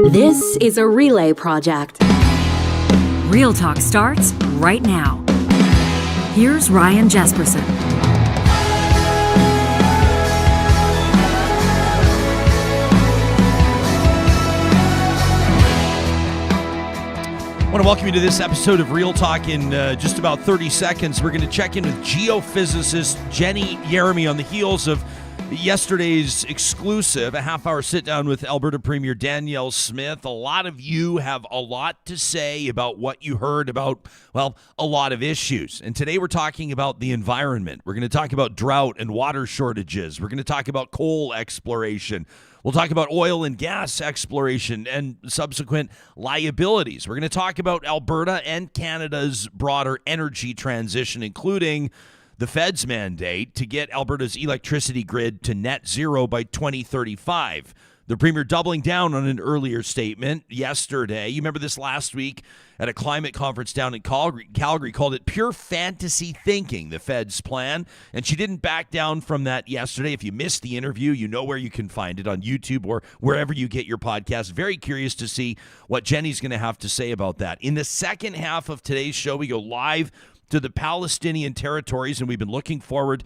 This is a relay project. Real Talk starts right now. Here's Ryan Jesperson. I want to welcome you to this episode of Real Talk. In just about 30 seconds, we're going to check in with geophysicist Jenny Yeremiy on the heels of yesterday's exclusive, a half-hour sit-down with Alberta Premier Danielle Smith. A lot of you have a lot to say about what you heard about, well, a lot of issues. And today we're talking about the environment. We're going to talk about drought and water shortages. We're going to talk about coal exploration. We'll talk about oil and gas exploration and subsequent liabilities. We're going to talk about Alberta and Canada's broader energy transition, including the Fed's mandate to get Alberta's electricity grid to net zero by 2035. The Premier doubling down on an earlier statement yesterday. You remember this last week at a climate conference down in Calgary, called it pure fantasy thinking, the Fed's plan. And she didn't back down from that yesterday. If you missed the interview, you know where you can find it on YouTube or wherever you get your podcast. Very curious to see what Jenny's going to have to say about that. In the second half of today's show, we go live to the Palestinian territories, and we've been looking forward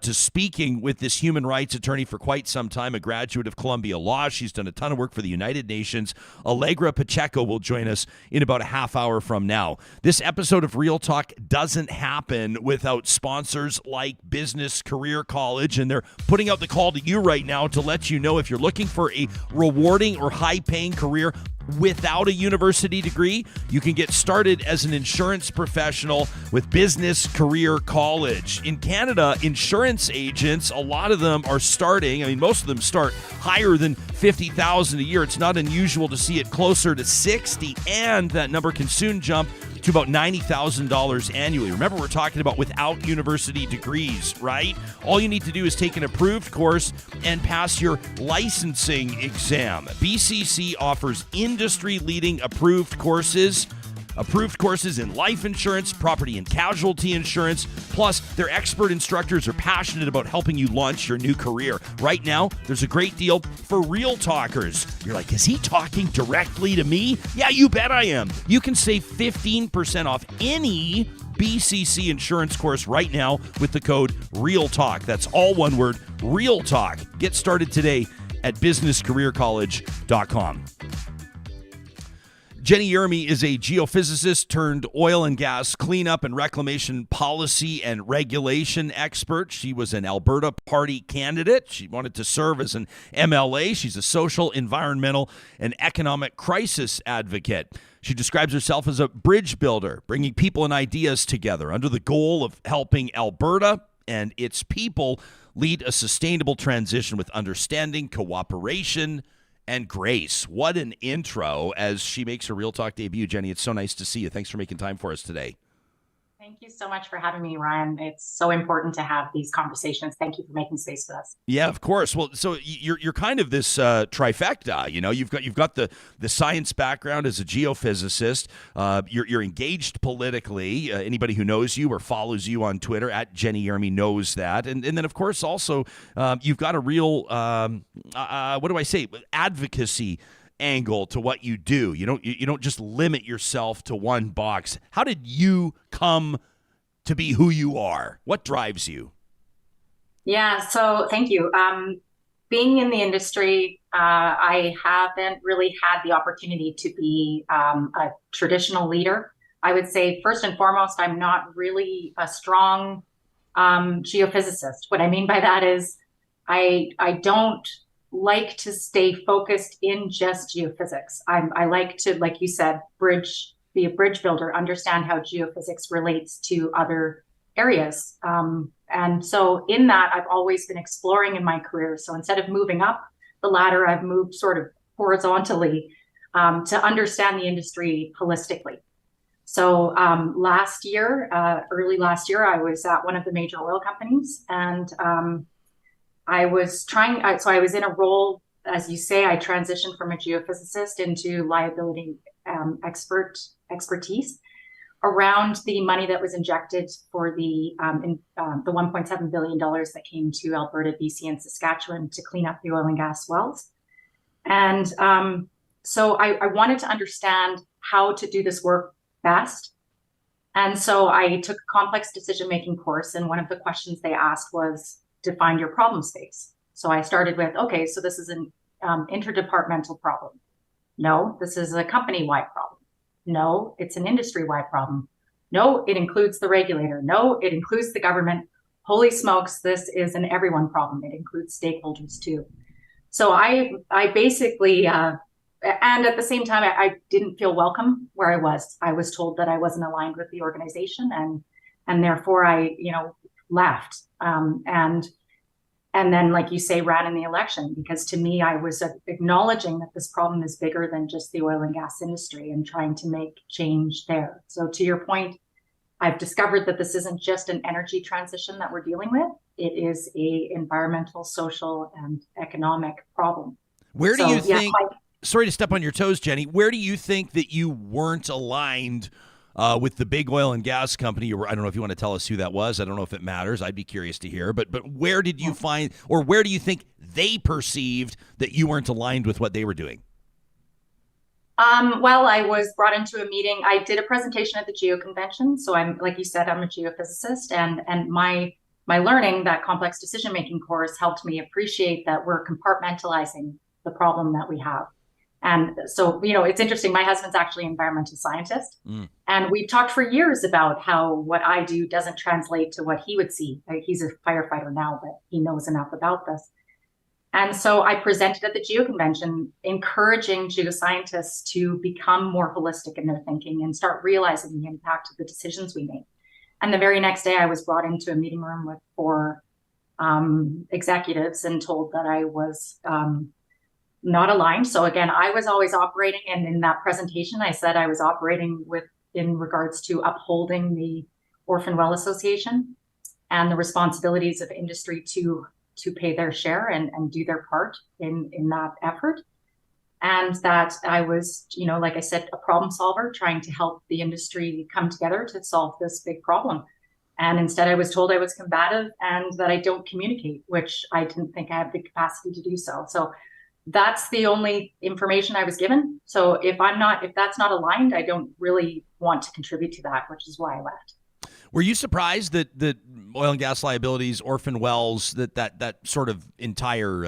to speaking with this human rights attorney for quite some time, a graduate of Columbia Law. She's done a ton of work for the United Nations. Allegra Pacheco will join us in about a half hour from now. This episode of Real Talk doesn't happen without sponsors like Business Career College, and they're putting out the call to you right now to let you know if you're looking for a rewarding or high-paying career without a university degree, you can get started as an insurance professional with Business Career College. In Canada, insurance agents, a lot of them are starting, most of them start higher than $50,000 a year. It's not unusual to see it closer to $60,000, and that number can soon jump to about $90,000 annually. Remember, we're talking about without university degrees, right? All you need to do is take an approved course and pass your licensing exam. BCC offers industry-leading approved courses in life insurance, property and casualty insurance. Plus, their expert instructors are passionate about helping you launch your new career. Right now, there's a great deal for Real Talkers. You're like, is he talking directly to me? Yeah, you bet I am. You can save 15% off any BCC insurance course right now with the code REALTALK. That's all one word, REALTALK. Get started today at businesscareercollege.com. Jenny Yeremiy is a geophysicist turned oil and gas cleanup and reclamation policy and regulation expert. She was an Alberta Party candidate. She wanted to serve as an MLA. She's a social, environmental, and economic crisis advocate. She describes herself as a bridge builder, bringing people and ideas together under the goal of helping Alberta and its people lead a sustainable transition with understanding, cooperation, and grace. What an intro as she makes her Real Talk debut. Jenny, it's so nice to see you. Thanks for making time for us today. Thank you so much for having me, Ryan. It's so important to have these conversations. Thank you for making space for us. Yeah, of course. Well, so you're kind of this trifecta. You've got the science background as a geophysicist. You're engaged politically. Anybody who knows you or follows you on Twitter at Jenny Yeremiy knows that. And then of course also you've got a real advocacy angle to what you do. You don't just limit yourself to one box. How did you come to be who you are? What drives you? Yeah, so thank you. Being in the industry, I haven't really had the opportunity to be a traditional leader. I would say first and foremost, I'm not really a strong geophysicist. What I mean by that is I don't like to stay focused in just geophysics. I like to, like you said, be a bridge builder, understand how geophysics relates to other areas. And so in that, I've always been exploring in my career. So instead of moving up the ladder, I've moved sort of horizontally to understand the industry holistically. So early last year, I was at one of the major oil companies, and I was in a role, as you say, I transitioned from a geophysicist into liability expertise around the money that was injected for the $1.7 billion that came to Alberta, BC, and Saskatchewan to clean up the oil and gas wells. And so I wanted to understand how to do this work best. And so I took a complex decision-making course, and one of the questions they asked was, define your problem space. So I started with, okay, so this is an interdepartmental problem. No, this is a company-wide problem. No, it's an industry-wide problem. No, it includes the regulator. No, it includes the government. Holy smokes, this is an everyone problem. It includes stakeholders too. So I basically, and at the same time, I didn't feel welcome where I was. I was told that I wasn't aligned with the organization, and therefore I, left. And then, like you say, ran in the election, because to me, I was acknowledging that this problem is bigger than just the oil and gas industry and trying to make change there. So to your point, I've discovered that this isn't just an energy transition that we're dealing with. It is a environmental, social, and economic problem. Where do you think, sorry to step on your toes, Jenny, where do you think that you weren't aligned with the big oil and gas company? I don't know if you want to tell us who that was. I don't know if it matters. I'd be curious to hear. But where did you find, or where do you think they perceived that you weren't aligned with what they were doing? Well, I was brought into a meeting. I did a presentation at the Geo Convention. So I'm, like you said, I'm a geophysicist, and my learning, that complex decision-making course, helped me appreciate that we're compartmentalizing the problem that we have. And so, it's interesting. My husband's actually an environmental scientist, and we've talked for years about how what I do doesn't translate to what he would see. He's a firefighter now, but he knows enough about this. And so I presented at the Geo Convention, encouraging geoscientists to become more holistic in their thinking and start realizing the impact of the decisions we make. And the very next day, I was brought into a meeting room with 4 executives and told that I was not aligned. So again, I was always operating, and in that presentation, I said I was operating in regards to upholding the Orphan Well Association and the responsibilities of industry to pay their share and do their part in that effort. And that I was, like I said, a problem solver trying to help the industry come together to solve this big problem. And instead I was told I was combative and that I don't communicate, which I didn't think I had the capacity to do so. So that's the only information I was given. So if that's not aligned, I don't really want to contribute to that, which is why I left. Were you surprised that oil and gas liabilities, orphan wells, that sort of entire,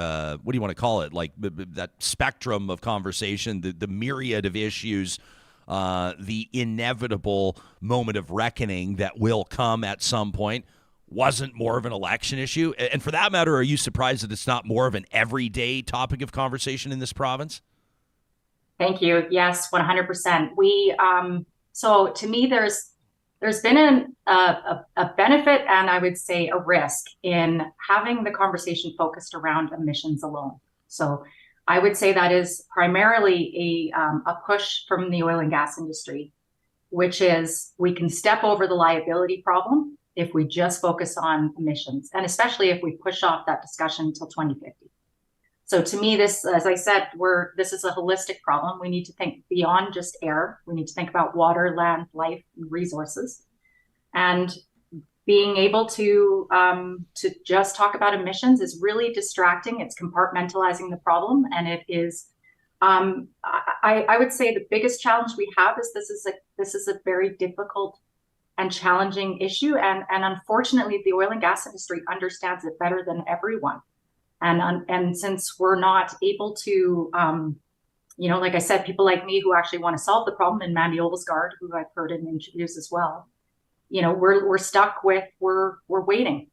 what do you want to call it, like that spectrum of conversation, the myriad of issues, the inevitable moment of reckoning that will come at some point, wasn't more of an election issue? And for that matter, are you surprised that it's not more of an everyday topic of conversation in this province? Thank you. Yes, 100%. So to me, there's been a benefit, and I would say a risk, in having the conversation focused around emissions alone. So I would say that is primarily a push from the oil and gas industry, which is we can step over the liability problem if we just focus on emissions, and especially if we push off that discussion until 2050. So to me, this, as I said, this is a holistic problem. We need to think beyond just air. We need to think about water, land, life, and resources. And being able to just talk about emissions is really distracting. It's compartmentalizing the problem, and it is. I would say the biggest challenge we have is this is a very difficult and challenging issue, and unfortunately, the oil and gas industry understands it better than everyone. And since we're not able to, like I said, people like me who actually want to solve the problem, and Mandy Olsgaard, who I've heard in interviews as well, we're stuck with, we're waiting.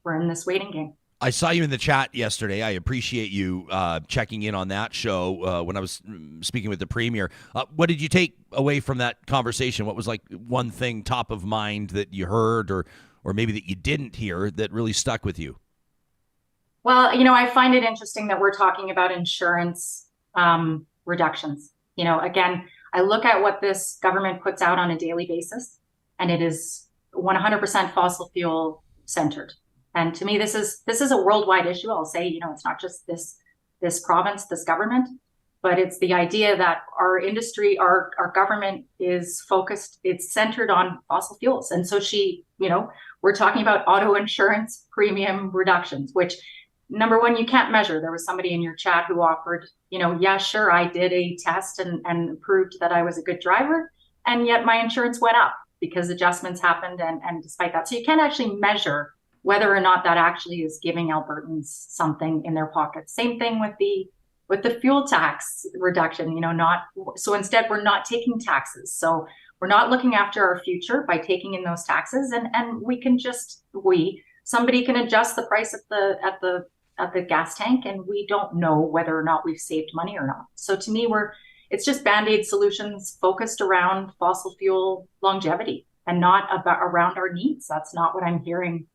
We're in this waiting game. I saw you in the chat yesterday. I appreciate you checking in on that show when I was speaking with the Premier. What did you take away from that conversation? What was like one thing top of mind that you heard or maybe that you didn't hear that really stuck with you? Well, I find it interesting that we're talking about insurance reductions. Again, I look at what this government puts out on a daily basis, and it is 100% fossil fuel centered. And to me, this is a worldwide issue. I'll say, it's not just this province, this government, but it's the idea that our industry, our government is focused, it's centered on fossil fuels. And so we're talking about auto insurance premium reductions, which number one, you can't measure. There was somebody in your chat who offered, yeah, sure, I did a test and proved that I was a good driver, and yet my insurance went up because adjustments happened, and despite that. So you can't actually measure whether or not that actually is giving Albertans something in their pockets. Same thing with the fuel tax reduction, so instead we're not taking taxes. So we're not looking after our future by taking in those taxes, and somebody can adjust the price at the gas tank, and we don't know whether or not we've saved money or not. So to me, it's just Band-Aid solutions focused around fossil fuel longevity and not around our needs. That's not what I'm hearing,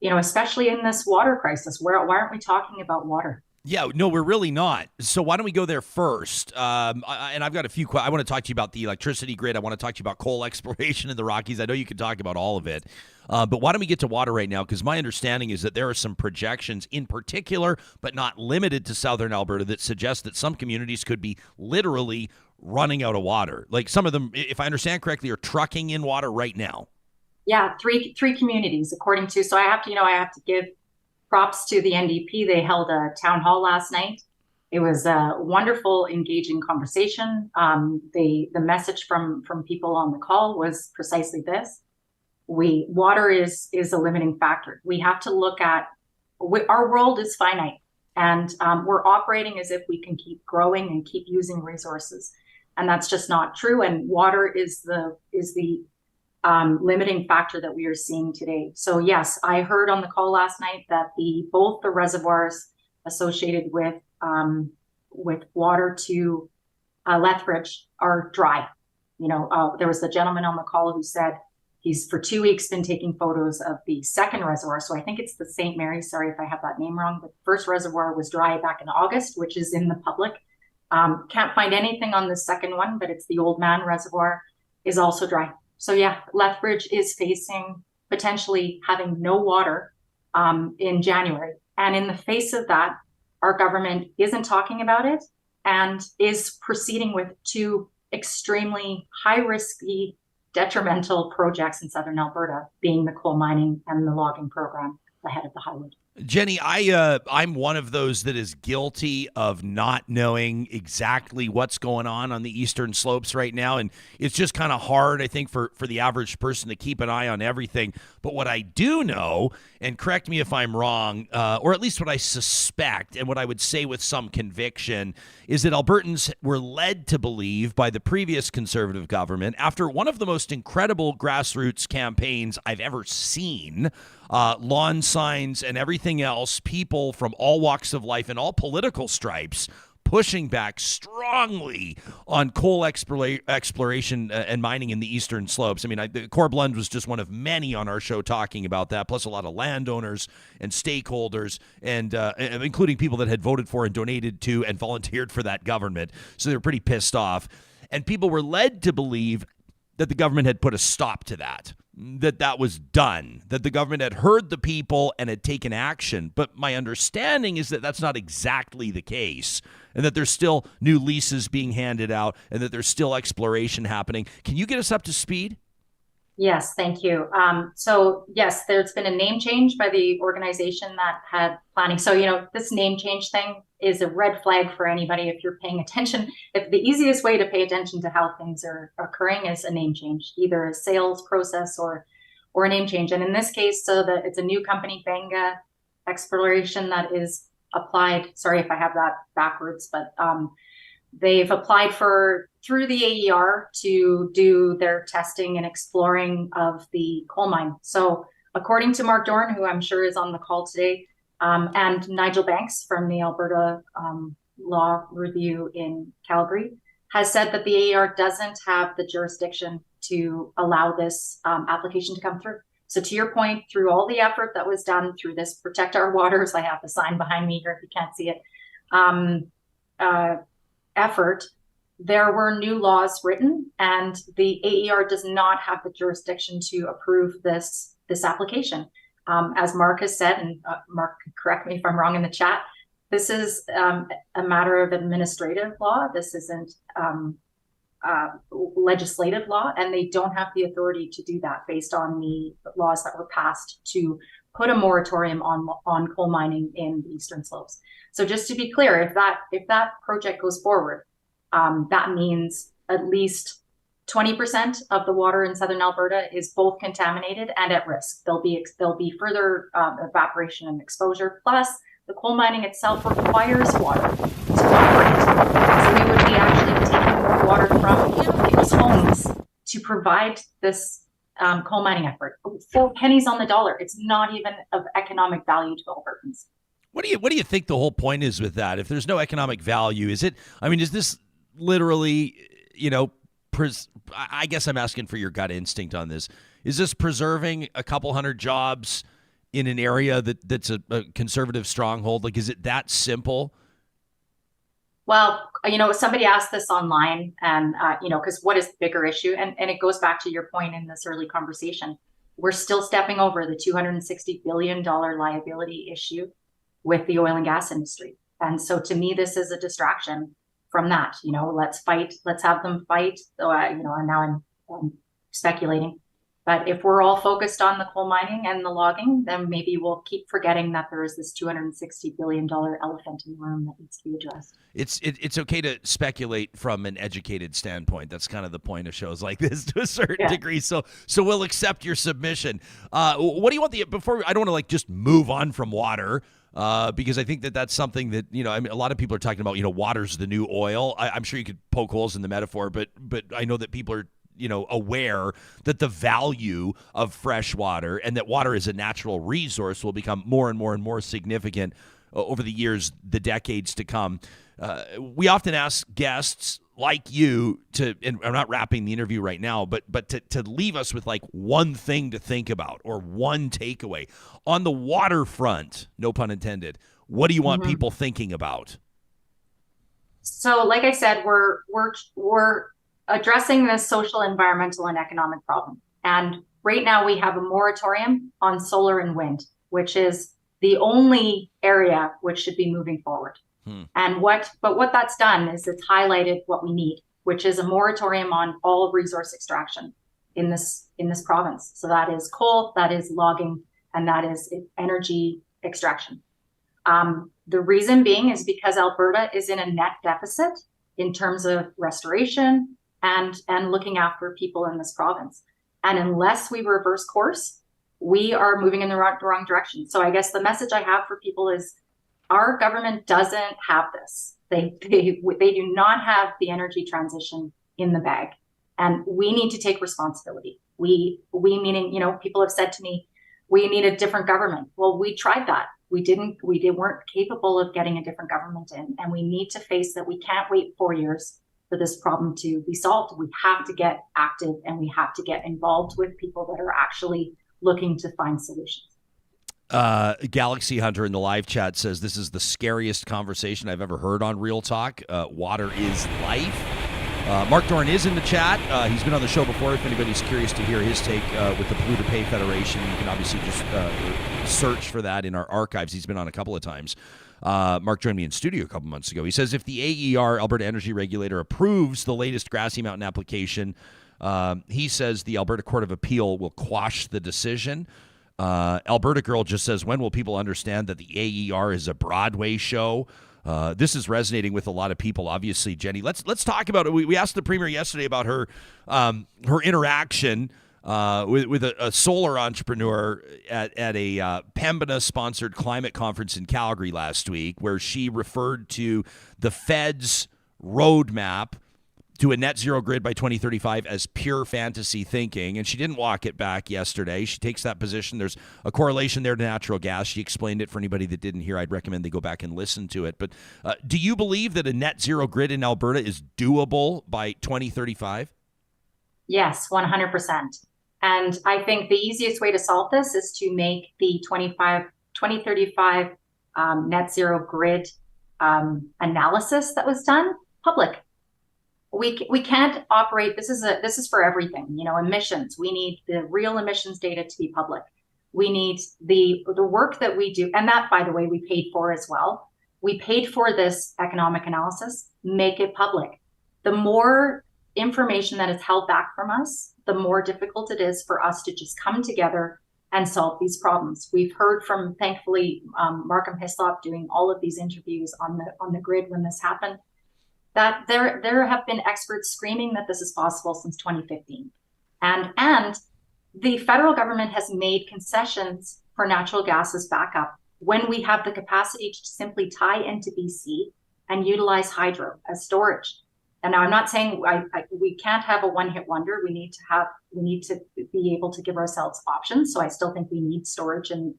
especially in this water crisis. Why aren't we talking about water? Yeah, no, we're really not. So why don't we go there first? And I've got a few questions. I want to talk to you about the electricity grid. I want to talk to you about coal exploration in the Rockies. I know you can talk about all of it. But why don't we get to water right now? Because my understanding is that there are some projections in particular, but not limited to southern Alberta, that suggest that some communities could be literally running out of water. Like some of them, if I understand correctly, are trucking in water right now. Yeah, three communities, according to. So I have to give props to the NDP. They held a town hall last night. It was a wonderful, engaging conversation. The message from people on the call was precisely this: water is a limiting factor. We have to look at our world is finite, and we're operating as if we can keep growing and keep using resources, and that's just not true. And water is the limiting factor that we are seeing today. So yes, I heard on the call last night that both the reservoirs associated with water to Lethbridge are dry. There was the gentleman on the call who said he's for 2 weeks been taking photos of the second reservoir. So I think it's the St. Mary's. Sorry if I have that name wrong. The first reservoir was dry back in August, which is in the public. Can't find anything on the second one, but it's the Old Man Reservoir is also dry. So yeah, Lethbridge is facing potentially having no water in January. And in the face of that, our government isn't talking about it and is proceeding with two extremely high-risky, detrimental projects in southern Alberta, being the coal mining and the logging program ahead of the highway. Jenny, I'm one of those that is guilty of not knowing exactly what's going on the eastern slopes right now, and it's just kind of hard, I think, for the average person to keep an eye on everything. But what I do know, and correct me if I'm wrong, or at least what I suspect, and what I would say with some conviction, is that Albertans were led to believe by the previous Conservative government, after one of the most incredible grassroots campaigns I've ever seen, lawn signs and everything else, people from all walks of life and all political stripes pushing back strongly on coal exploration and mining in the eastern slopes. I mean, the Core Blend was just one of many on our show talking about that, plus a lot of landowners and stakeholders, and including people that had voted for and donated to and volunteered for that government. So they were pretty pissed off. And people were led to believe that the government had put a stop to that was done, that the government had heard the people and had taken action. But my understanding is that that's not exactly the case, and that there's still new leases being handed out, and that there's still exploration happening. Can you get us up to speed? Yes, thank you. So yes, there's been a name change by the organization that had planning. So, this name change thing is a red flag for anybody if you're paying attention. If the easiest way to pay attention to how things are occurring is a name change, either a sales process or a name change. And in this case, it's a new company, Benga Exploration, that is applied. Sorry if I have that backwards, but they've applied through the AER to do their testing and exploring of the coal mine. So according to Mark Dorn, who I'm sure is on the call today, and Nigel Banks from the Alberta Law Review in Calgary, has said that the AER doesn't have the jurisdiction to allow this application to come through. So to your point, through all the effort that was done through this Protect Our Waters, I have the sign behind me here if you can't see it, effort, there were new laws written, and the AER does not have the jurisdiction to approve this application. As Mark has said, and Mark, correct me if I'm wrong in the chat, this is a matter of administrative law. This isn't legislative law, and they don't have the authority to do that based on the laws that were passed to put a moratorium on coal mining in the Eastern Slopes. So just to be clear, if that project goes forward, that means at least 20% of the water in southern Alberta is both contaminated and at risk. There'll be further evaporation and exposure. Plus, the coal mining itself requires water to operate. So we would be actually taking more water from people's homes to provide this coal mining effort. 4 pennies on the dollar. It's not even of economic value to Albertans. What do you think the whole point is with that? If there's no economic value, is this literally, I guess I'm asking for your gut instinct on this. Is this preserving a couple hundred jobs in an area that's a conservative stronghold? Like, is it that simple? Well, somebody asked this online and, because what is the bigger issue? And it goes back to your point in this early conversation. We're still stepping over the $260 billion liability issue with the oil and gas industry. And so to me, this is a distraction from that. Let's fight. Let's have them fight. And now I'm speculating. But if we're all focused on the coal mining and the logging, then maybe we'll keep forgetting that there is this $260 billion elephant in the room that needs to be addressed. It's okay to speculate from an educated standpoint. That's kind of the point of shows like this to a certain degree. So we'll accept your submission. What do you want before I don't want to just move on from water. Because I think that's something that, a lot of people are talking about, water's the new oil. I'm sure you could poke holes in the metaphor, but I know that people are, aware that the value of fresh water and that water as a natural resource will become more and more and more significant over the years, the decades to come. We often ask guests like you and I'm not wrapping the interview right now, but to leave us with one thing to think about or one takeaway on the waterfront, no pun intended. What do you want people thinking about? So, like I said, we're addressing this social, environmental, and economic problem. And right now we have a moratorium on solar and wind, which is the only area which should be moving forward. And what that's done is it's highlighted what we need, which is a moratorium on all resource extraction in this province. So that is coal, that is logging, and that is energy extraction. The reason being is because Alberta is in a net deficit in terms of restoration and looking after people in this province. And unless we reverse course, we are moving in the wrong direction. So I guess the message I have for people is our government doesn't have this. They do not have the energy transition in the bag. And we need to take responsibility. We meaning, people have said to me, we need a different government. Well, we tried that. We weren't capable of getting a different government in. And we need to face that we can't wait 4 years for this problem to be solved. We have to get active and we have to get involved with people that are actually looking to find solutions. Galaxy Hunter in the live chat says this is the scariest conversation I've ever heard on Real Talk. Water is life. Mark Doran is in the chat. He's been on the show before. If anybody's curious to hear his take with the Polluter Pay Federation, you can obviously just search for that in our archives. He's been on a couple of times. Mark joined me in studio a couple months ago. He says if the AER, Alberta Energy Regulator, approves the latest Grassy Mountain application, he says the Alberta Court of Appeal will quash the decision. Alberta Girl just says, when will people understand that the AER is a Broadway show? This is resonating with a lot of people, obviously, Jenny. Let's talk about it. We asked the Premier yesterday about her interaction with a solar entrepreneur at a Pembina-sponsored climate conference in Calgary last week, where she referred to the Fed's roadmap to a net zero grid by 2035 as pure fantasy thinking, and she didn't walk it back yesterday. She takes that position. There's a correlation there to natural gas. She explained it for anybody that didn't hear. I'd recommend they go back and listen to it. But do you believe that a net zero grid in Alberta is doable by 2035? Yes, 100%. And I think the easiest way to solve this is to make the 2035 net zero grid analysis that was done public. We can't operate. This is for everything. Emissions. We need the real emissions data to be public. We need the work that we do, and that, by the way, we paid for as well. We paid for this economic analysis. Make it public. The more information that is held back from us, the more difficult it is for us to just come together and solve these problems. We've heard from, thankfully, Markham Hislop doing all of these interviews on the grid when this happened, that there have been experts screaming that this is possible since 2015. And the federal government has made concessions for natural gas's backup when we have the capacity to simply tie into BC and utilize hydro as storage. And now I'm not saying we can't have a one-hit wonder. We need to be able to give ourselves options. So I still think we need storage in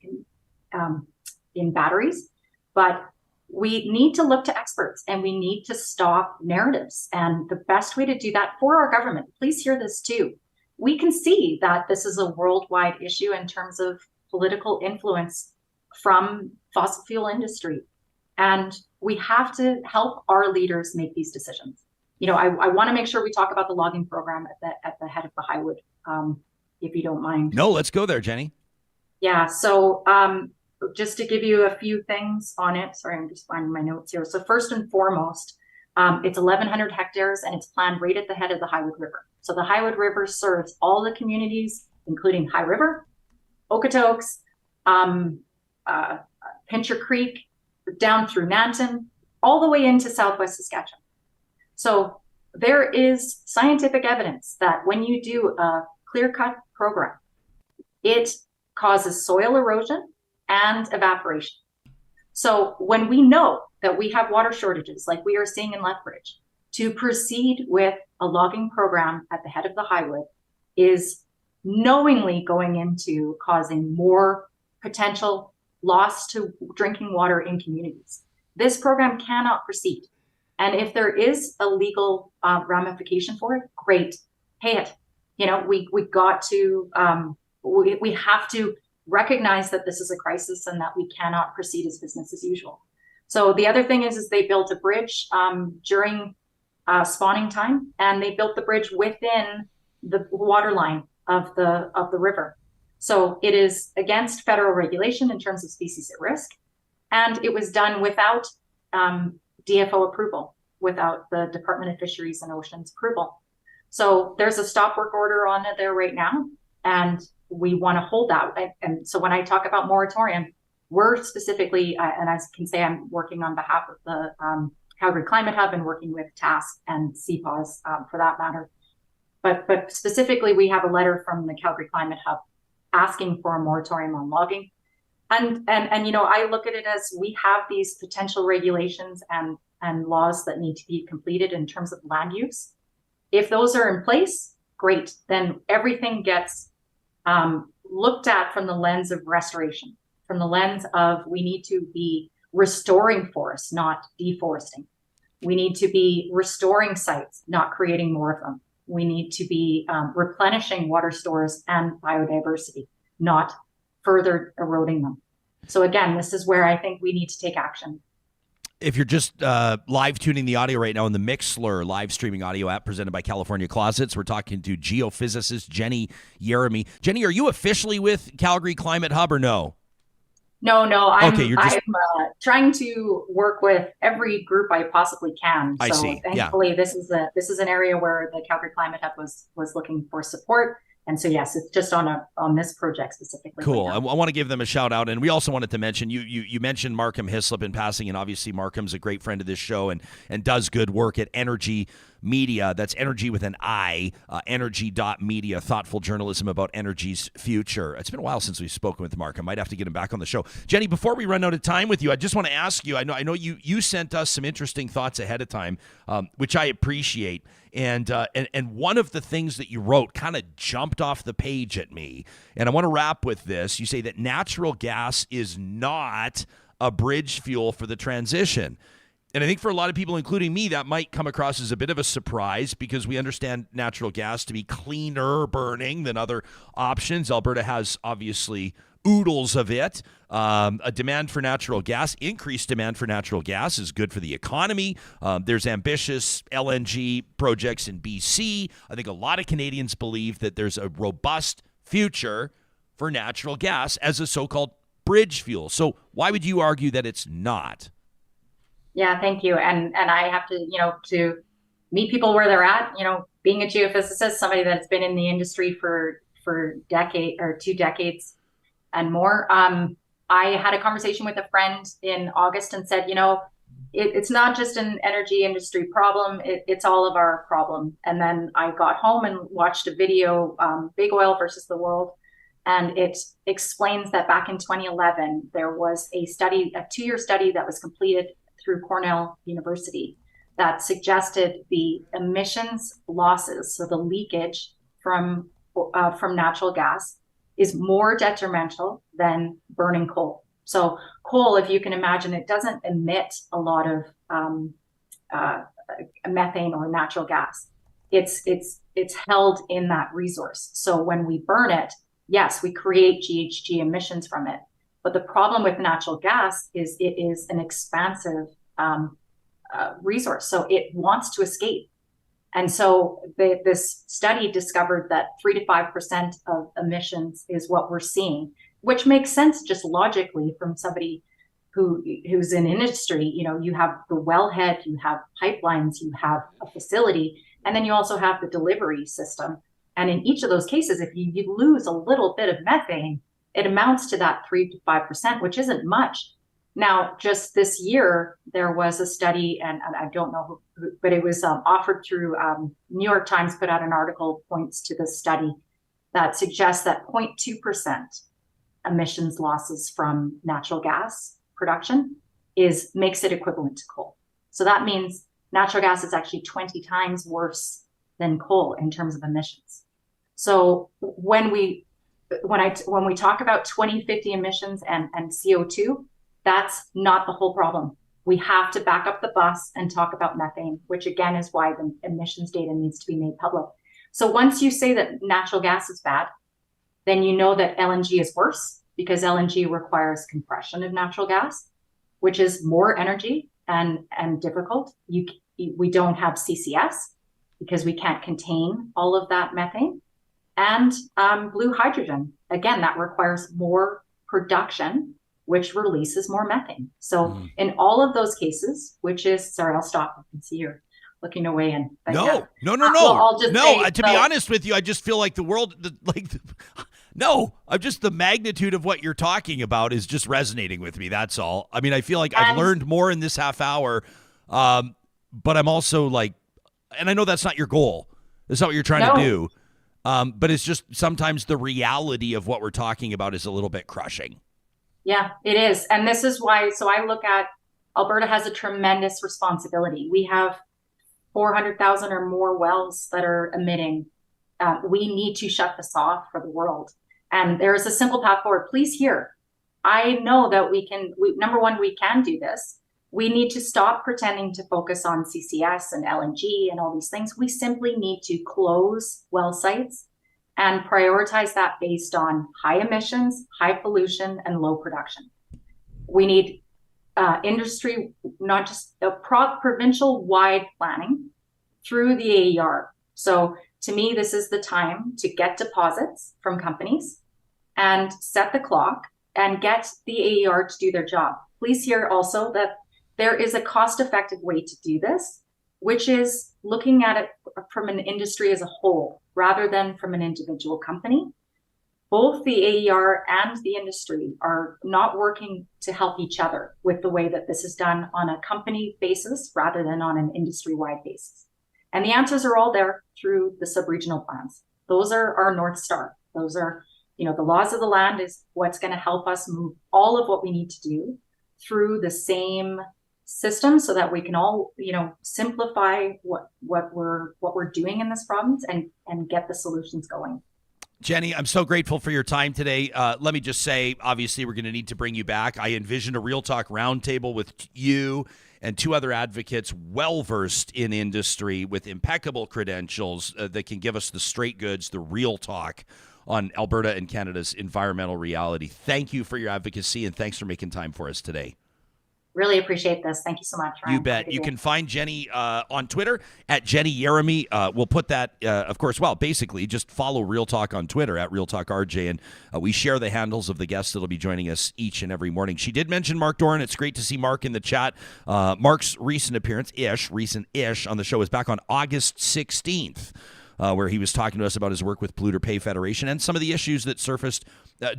batteries, but we need to look to experts and we need to stop narratives. And the best way to do that for our government, please hear this too. We can see that this is a worldwide issue in terms of political influence from fossil fuel industry. And we have to help our leaders make these decisions. I want to make sure we talk about the logging program at the head of the Highwood, if you don't mind. No, let's go there, Jenny. Yeah. So just to give you a few things on it. Sorry, I'm just finding my notes here. So first and foremost, it's 1,100 hectares and it's planned right at the head of the Highwood River. So the Highwood River serves all the communities, including High River, Okotoks, Pincher Creek, down through Nanton, all the way into Southwest Saskatchewan. So there is scientific evidence that when you do a clear-cut program, it causes soil erosion and evaporation. So when we know that we have water shortages like we are seeing in Lethbridge, to proceed with a logging program at the head of the Highwood is knowingly going into causing more potential loss to drinking water in communities. This program cannot proceed. And if there is a legal ramification for it, great, pay it. We got to, we have to recognize that this is a crisis and that we cannot proceed as business as usual. So the other thing is they built a bridge during spawning time, and they built the bridge within the water line of the river. So it is against federal regulation in terms of species at risk. And it was done without DFO approval, without the Department of Fisheries and Oceans approval. So there's a stop work order on it there right now, and we want to hold that. And so when I talk about moratorium, we're specifically, and I can say I'm working on behalf of the Calgary Climate Hub and working with TASC and CPAWS for that matter. But specifically, we have a letter from the Calgary Climate Hub asking for a moratorium on logging. And I look at it as we have these potential regulations and laws that need to be completed in terms of land use. If those are in place, great. Then everything gets looked at from the lens of restoration, from the lens of we need to be restoring forests, not deforesting. We need to be restoring sites, not creating more of them. We need to be replenishing water stores and biodiversity, not further eroding them. So again, this is where I think we need to take action. If you're just live tuning the audio right now in the Mixlr live streaming audio app presented by California Closets, we're talking to geophysicist Jenny Yeremiy. Jenny, are you officially with Calgary Climate Hub or no? No, I'm, okay, I'm trying to work with every group I possibly can. I see. Thankfully, yeah. this is an area where the Calgary Climate Hub was looking for support. And so, yes, it's just on this project specifically. Cool. Right I want to give them a shout out. And we also wanted to mention, you mentioned Markham Hislop in passing, and obviously Markham's a great friend of this show and does good work at Energy Media. That's energy with an I, energy.media, thoughtful journalism about energy's future. It's been a while since we've spoken with Markham. Might have to get him back on the show. Jenny, before we run out of time with you, I just want to ask you, I know you sent us some interesting thoughts ahead of time, which I appreciate. And one of the things that you wrote kind of jumped off the page at me. And I want to wrap with this. You say that natural gas is not a bridge fuel for the transition. And I think for a lot of people, including me, that might come across as a bit of a surprise because we understand natural gas to be cleaner burning than other options. Alberta has obviously oodles of it. A demand for natural gas, increased demand for natural gas is good for the economy. There's ambitious LNG projects in BC. I think a lot of Canadians believe that there's a robust future for natural gas as a so-called bridge fuel. So why would you argue that it's not? Yeah, thank you. And I have to, to meet people where they're at, being a geophysicist, somebody that's been in the industry for 2 decades, and more. I had a conversation with a friend in August and said, it's not just an energy industry problem, it's all of our problem. And then I got home and watched a video, Big Oil versus the World. And it explains that back in 2011, there was a 2-year study that was completed through Cornell University that suggested the emissions losses, so the leakage from natural gas, is more detrimental than burning coal. So coal, if you can imagine, it doesn't emit a lot of methane or natural gas. It's held in that resource. So when we burn it, yes, we create GHG emissions from it. But the problem with natural gas is it is an expansive resource. So it wants to escape. And so this study discovered that 3 to 5% of emissions is what we're seeing, which makes sense just logically from somebody who's in industry. You have the wellhead, you have pipelines, you have a facility, and then you also have the delivery system. And in each of those cases, if you lose a little bit of methane, it amounts to that 3 to 5%, which isn't much. Now, just this year, there was a study, and I don't know who, but it was offered through New York Times, put out an article, points to this study that suggests that 0.2% emissions losses from natural gas production makes it equivalent to coal. So that means natural gas is actually 20 times worse than coal in terms of emissions. So when we talk about 2050 emissions and CO2, that's not the whole problem. We have to back up the bus and talk about methane, which again is why the emissions data needs to be made public. So once you say that natural gas is bad, then you know that LNG is worse, because LNG requires compression of natural gas, which is more energy and difficult. We don't have CCS because we can't contain all of that methane. And blue hydrogen, again, that requires more production, which releases more methane. So in all of those cases, sorry, I'll stop. I can see you're looking away. No. I'll just say, to be honest with you, I just feel like the magnitude of what you're talking about is just resonating with me. That's all. I mean, I feel like I've learned more in this half hour, but I'm also like, and I know that's not your goal. That's not what you're trying to do. But it's just sometimes the reality of what we're talking about is a little bit crushing. Yeah, it is. And this is why, so I look at Alberta has a tremendous responsibility. We have 400,000 or more wells that are emitting. We need to shut this off for the world. And there is a simple path forward. Please hear. I know that number one, we can do this. We need to stop pretending to focus on CCS and LNG and all these things. We simply need to close well sites and prioritize that based on high emissions, high pollution, and low production. We need industry, not just provincial-wide planning through the AER. So to me, this is the time to get deposits from companies and set the clock and get the AER to do their job. Please hear also that there is a cost-effective way to do this, which is looking at it from an industry as a whole rather than from an individual company. Both the AER and the industry are not working to help each other with the way that this is done on a company basis rather than on an industry-wide basis. And the answers are all there through the sub-regional plans. Those are our North Star. Those are, the laws of the land is what's going to help us move all of what we need to do through the same system so that we can all, simplify what we're doing in this province and get the solutions going. Jenny, I'm so grateful for your time today. Let me just say, obviously, we're going to need to bring you back. I envision a Real Talk roundtable with you and 2 other advocates well-versed in industry with impeccable credentials that can give us the straight goods, the real talk on Alberta and Canada's environmental reality. Thank you for your advocacy, and thanks for making time for us today. Really appreciate this. Thank you so much, Ryan. You bet. You can find Jenny on Twitter at Jenny Yeremiy. We'll put that, of course, basically just follow Real Talk on Twitter at Real Talk RJ, and we share the handles of the guests that will be joining us each and every morning. She did mention Mark Doran. It's great to see Mark in the chat. Mark's recent appearance, recent-ish, on the show is back on August 16th. where he was talking to us about his work with Polluter Pay Federation and some of the issues that surfaced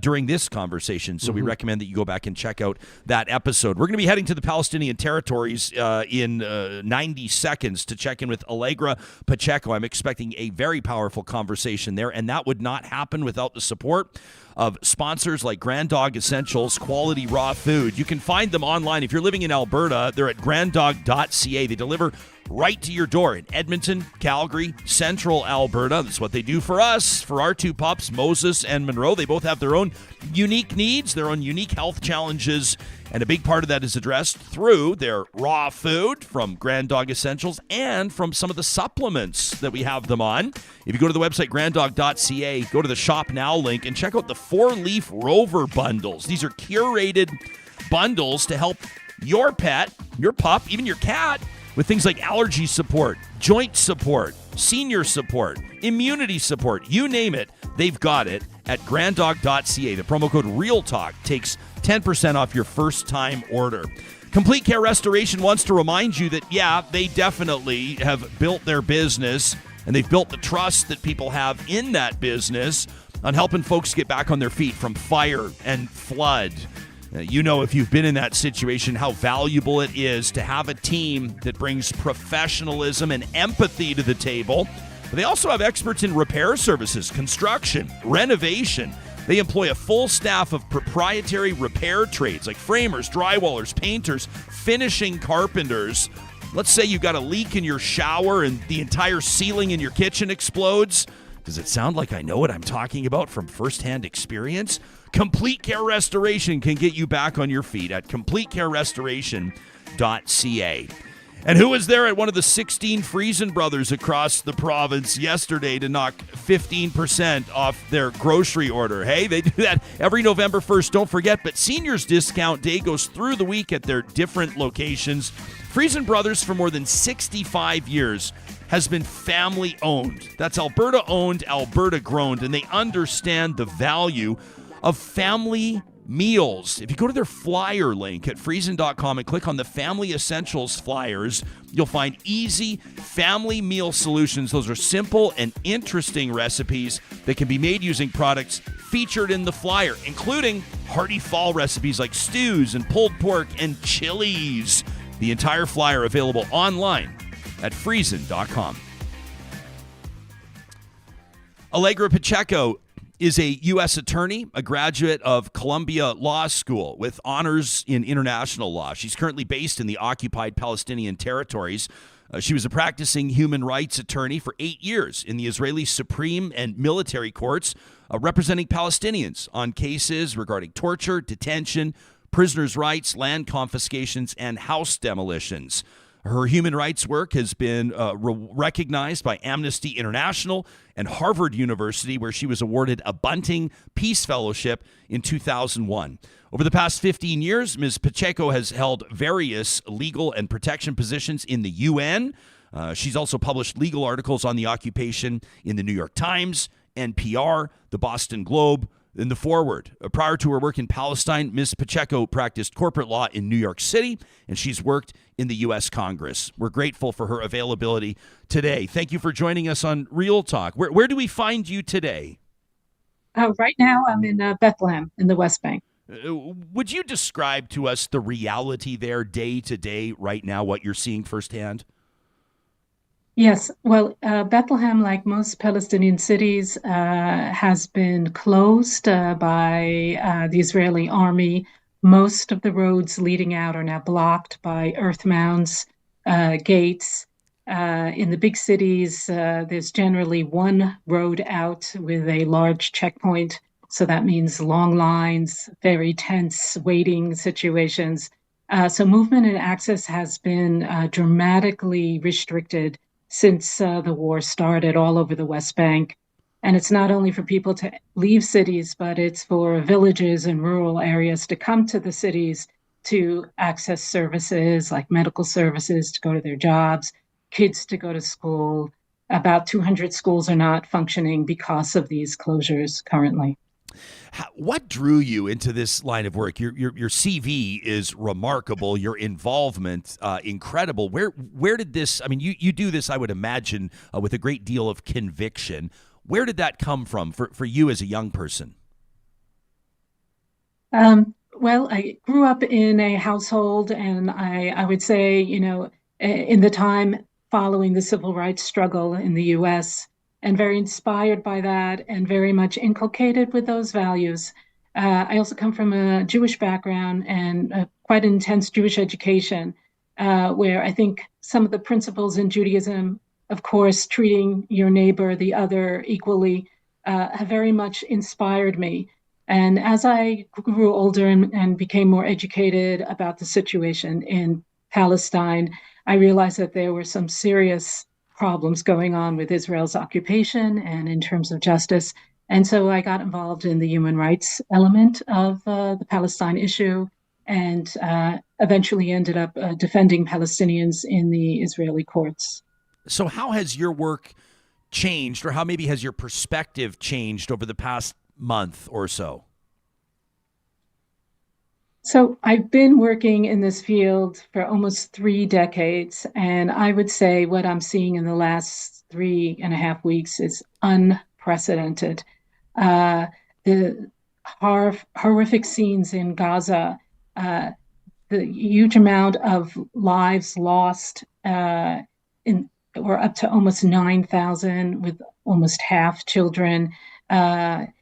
during this conversation. So we recommend that you go back and check out that episode. We're going to be heading to the Palestinian territories in 90 seconds to check in with Allegra Pacheco. I'm expecting a very powerful conversation there, and that would not happen without the support of sponsors like Grand Dog Essentials, quality raw food. You can find them online. If you're living in Alberta, they're at granddog.ca. They deliver right to your door in Edmonton, Calgary, Central Alberta. That's what they do for us, for our two pups, Moses and Monroe. They both have their own unique needs, their own unique health challenges, and a big part of that is addressed through their raw food from Grand Dog Essentials and from some of the supplements that we have them on. If you go to the website, granddog.ca, go to the Shop Now link and check out the 4-leaf Rover bundles. These are curated bundles to help your pet, your pup, even your cat, with things like allergy support, joint support, senior support, immunity support, you name it, they've got it at granddog.ca. The promo code REALTALK takes 10% off your first time order. Complete Care Restoration wants to remind you that, yeah, they definitely have built their business and they've built the trust that people have in that business on helping folks get back on their feet from fire and flood. You know, if you've been in that situation, how valuable it is to have a team that brings professionalism and empathy to the table. But they also have experts in repair services, construction, renovation. They employ a full staff of proprietary repair trades like framers, drywallers, painters, finishing carpenters. Let's say you've got a leak in your shower and the entire ceiling in your kitchen explodes. Does it sound like I know what I'm talking about from firsthand experience? Complete Care Restoration can get you back on your feet at completecarerestoration.ca. And who was there at one of the 16 Friesen brothers across the province yesterday to knock 15% off their grocery order? Hey, they do that every November 1st. Don't forget, but Seniors Discount Day goes through the week at their different locations. Friesen Brothers, for more than 65 years, has been family owned. That's Alberta owned, Alberta grown, and they understand the value of family meals. If you go to their flyer link at friesen.com and click on the Family Essentials flyers, you'll find easy family meal solutions. Those are simple and interesting recipes that can be made using products featured in the flyer, including hearty fall recipes like stews and pulled pork and chilies. The entire flyer available online at friesen.com. Allegra Pacheco is a U.S. attorney, a graduate of Columbia Law School with honors in international law. She's currently based in the occupied Palestinian territories. She was a practicing human rights attorney for 8 years in the Israeli Supreme and military courts, representing Palestinians on cases regarding torture, detention, prisoners' rights, land confiscations, and house demolitions. Her human rights work has been recognized by Amnesty International and Harvard University, where she was awarded a Bunting Peace Fellowship in 2001. Over the past 15 years, Ms. Pacheco has held various legal and protection positions in the UN. She's also published legal articles on the occupation in the New York Times, NPR, the Boston Globe, in the Forward. Prior to her work in Palestine, Ms. Pacheco practiced corporate law in New York City, and she's worked in the U.S. Congress. We're grateful for her availability today. Thank you for joining us on Real Talk. Where do we find you today? Right now, I'm in Bethlehem in the West Bank. Would you describe to us the reality there day to day right now, what you're seeing firsthand? Yes, well, Bethlehem, like most Palestinian cities, has been closed by the Israeli army. Most of the roads leading out are now blocked by earth mounds, gates. In the big cities, there's generally one road out with a large checkpoint. So that means long lines, very tense waiting situations. So movement and access has been dramatically restricted since the war started all over the West Bank. And it's not only for people to leave cities, but it's for villages and rural areas to come to the cities to access services like medical services, to go to their jobs, kids to go to school. About 200 schools are not functioning because of these closures currently. What drew you into this line of work? Your CV is remarkable. Your involvement, incredible. Where did this? I mean, you do this, I would imagine, with a great deal of conviction. Where did that come from for you as a young person? Well, I grew up in a household, and I would say, in the time following the civil rights struggle in the U.S., and very inspired by that and very much inculcated with those values. I also come from a Jewish background and quite an intense Jewish education, where I think some of the principles in Judaism, of course, treating your neighbor, the other, equally, have very much inspired me. And as I grew older and became more educated about the situation in Palestine, I realized that there were some serious problems going on with Israel's occupation and in terms of justice. And so I got involved in the human rights element of the Palestine issue and eventually ended up defending Palestinians in the Israeli courts. So how has your work changed, or how maybe has your perspective changed over the past month or so? So I've been working in this field for almost 3 decades, and I would say what I'm seeing in the last 3.5 weeks is unprecedented. The horrific scenes in Gaza, the huge amount of lives lost, or up to almost 9,000, with almost half children. The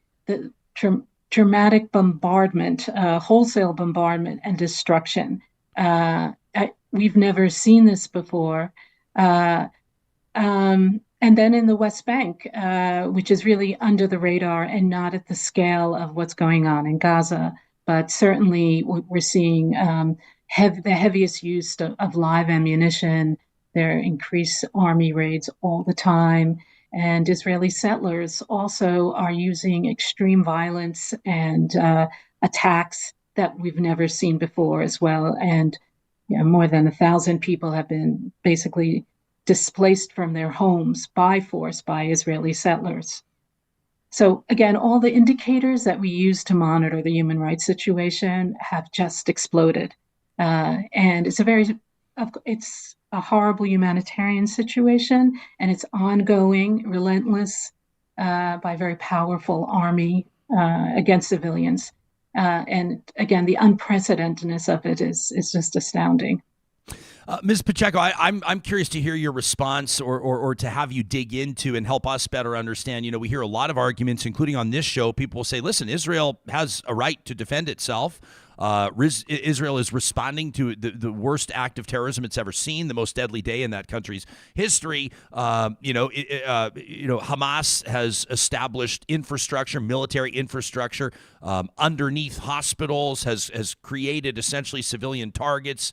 dramatic bombardment, wholesale bombardment and destruction. We've never seen this before. And then in the West Bank, which is really under the radar and not at the scale of what's going on in Gaza, but certainly we're seeing the heaviest use of live ammunition. There are increased army raids all the time. And Israeli settlers also are using extreme violence and attacks that we've never seen before as well. And more than 1,000 people have been basically displaced from their homes by force by Israeli settlers. So again, all the indicators that we use to monitor the human rights situation have just exploded. And it's a horrible humanitarian situation, and it's ongoing, relentless, by a very powerful army against civilians. And again, the unprecedentedness of it is just astounding. Ms. Pacheco, I'm curious to hear your response, or to have you dig into and help us better understand. We hear a lot of arguments, including on this show. People will say, listen, Israel has a right to defend itself. Israel is responding to the worst act of terrorism it's ever seen, the most deadly day in that country's history. Hamas has established infrastructure, military infrastructure, underneath hospitals, has created essentially civilian targets.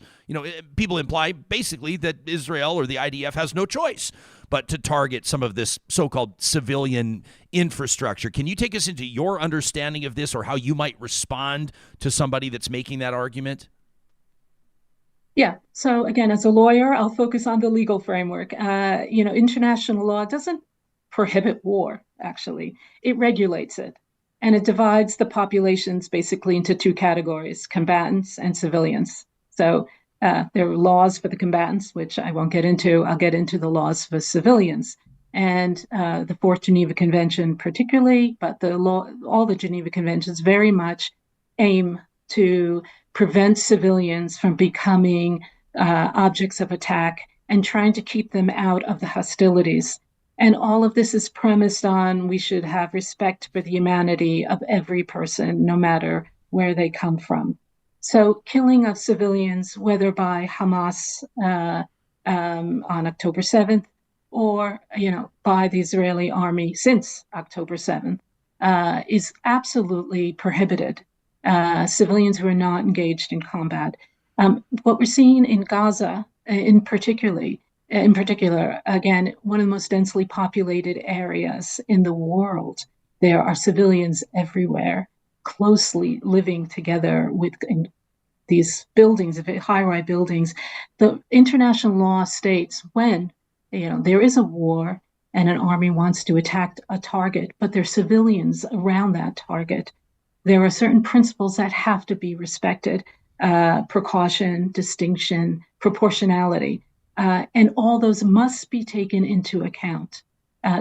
People imply basically that Israel or the IDF has no choice but to target some of this so-called civilian infrastructure. Can you take us into your understanding of this, or how you might respond to somebody that's making that argument? Yeah. So again, as a lawyer, I'll focus on the legal framework. International law doesn't prohibit war, actually. It regulates it. And it divides the populations basically into 2 categories, combatants and civilians. So there are laws for the combatants, which I won't get into. I'll get into the laws for civilians. And the Fourth Geneva Convention particularly, but all the Geneva Conventions very much aim to prevent civilians from becoming objects of attack and trying to keep them out of the hostilities. And all of this is premised on we should have respect for the humanity of every person, no matter where they come from. So killing of civilians, whether by Hamas on October 7th or by the Israeli army since October 7th, is absolutely prohibited. Civilians who are not engaged in combat. What we're seeing in Gaza, in particular, again, one of the most densely populated areas in the world, there are civilians everywhere, closely living together in these buildings, high-rise buildings. The international law states when there is a war and an army wants to attack a target, but there are civilians around that target, there are certain principles that have to be respected: precaution, distinction, proportionality, and all those must be taken into account.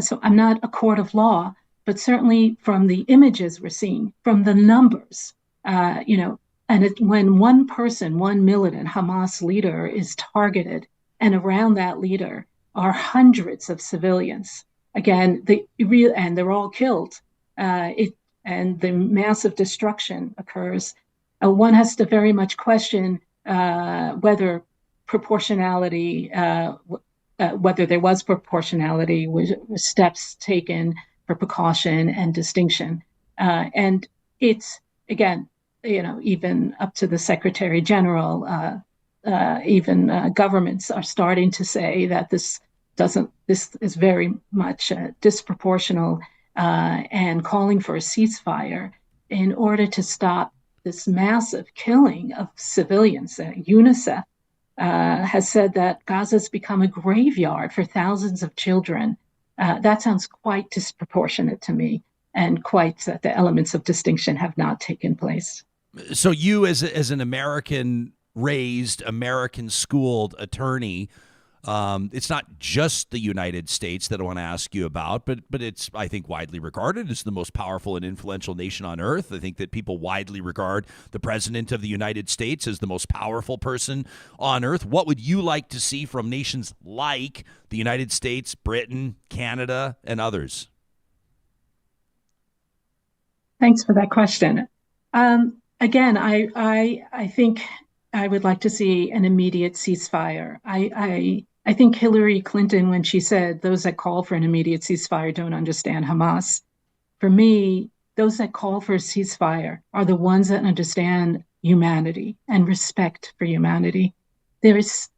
So I'm not a court of law, but certainly from the images we're seeing, from the numbers, when one person, one militant Hamas leader is targeted, and around that leader are hundreds of civilians. Again, and they're all killed. And the massive destruction occurs. One has to very much question whether proportionality, whether there was proportionality, with steps taken for precaution and distinction. And it's, again, even up to the Secretary General, even governments are starting to say that this is very much disproportional, and calling for a ceasefire in order to stop this massive killing of civilians. UNICEF has said that Gaza's become a graveyard for thousands of children. That sounds quite disproportionate to me, and quite that the elements of distinction have not taken place. So you, as an American-raised, American-schooled attorney, it's not just the United States that I want to ask you about, but it's, I think, widely regarded as the most powerful and influential nation on earth. I think that people widely regard the President of the United States as the most powerful person on earth. What would you like to see from nations like the United States, Britain, Canada, and others? Thanks for that question. Again, I think I would like to see an immediate ceasefire. I think Hillary Clinton, when she said those that call for an immediate ceasefire don't understand Hamas, for me, those that call for a ceasefire are the ones that understand humanity and respect for humanity. There is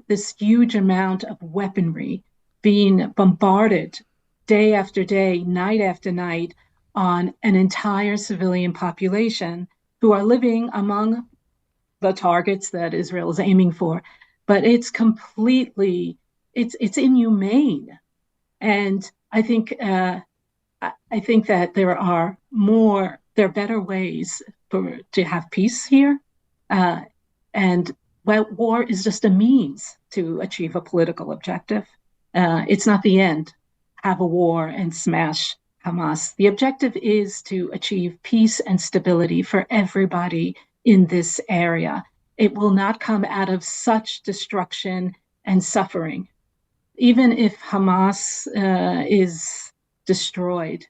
this huge amount of weaponry being bombarded day after day, night after night, on an entire civilian population who are living among the targets that Israel is aiming for. But it's completely, it's inhumane. And I think that there are better ways to have peace here. And war is just a means to achieve a political objective. It's not the end. Have a war and smash Hamas. The objective is to achieve peace and stability for everybody in this area. It will not come out of such destruction and suffering. Even if Hamas is destroyed,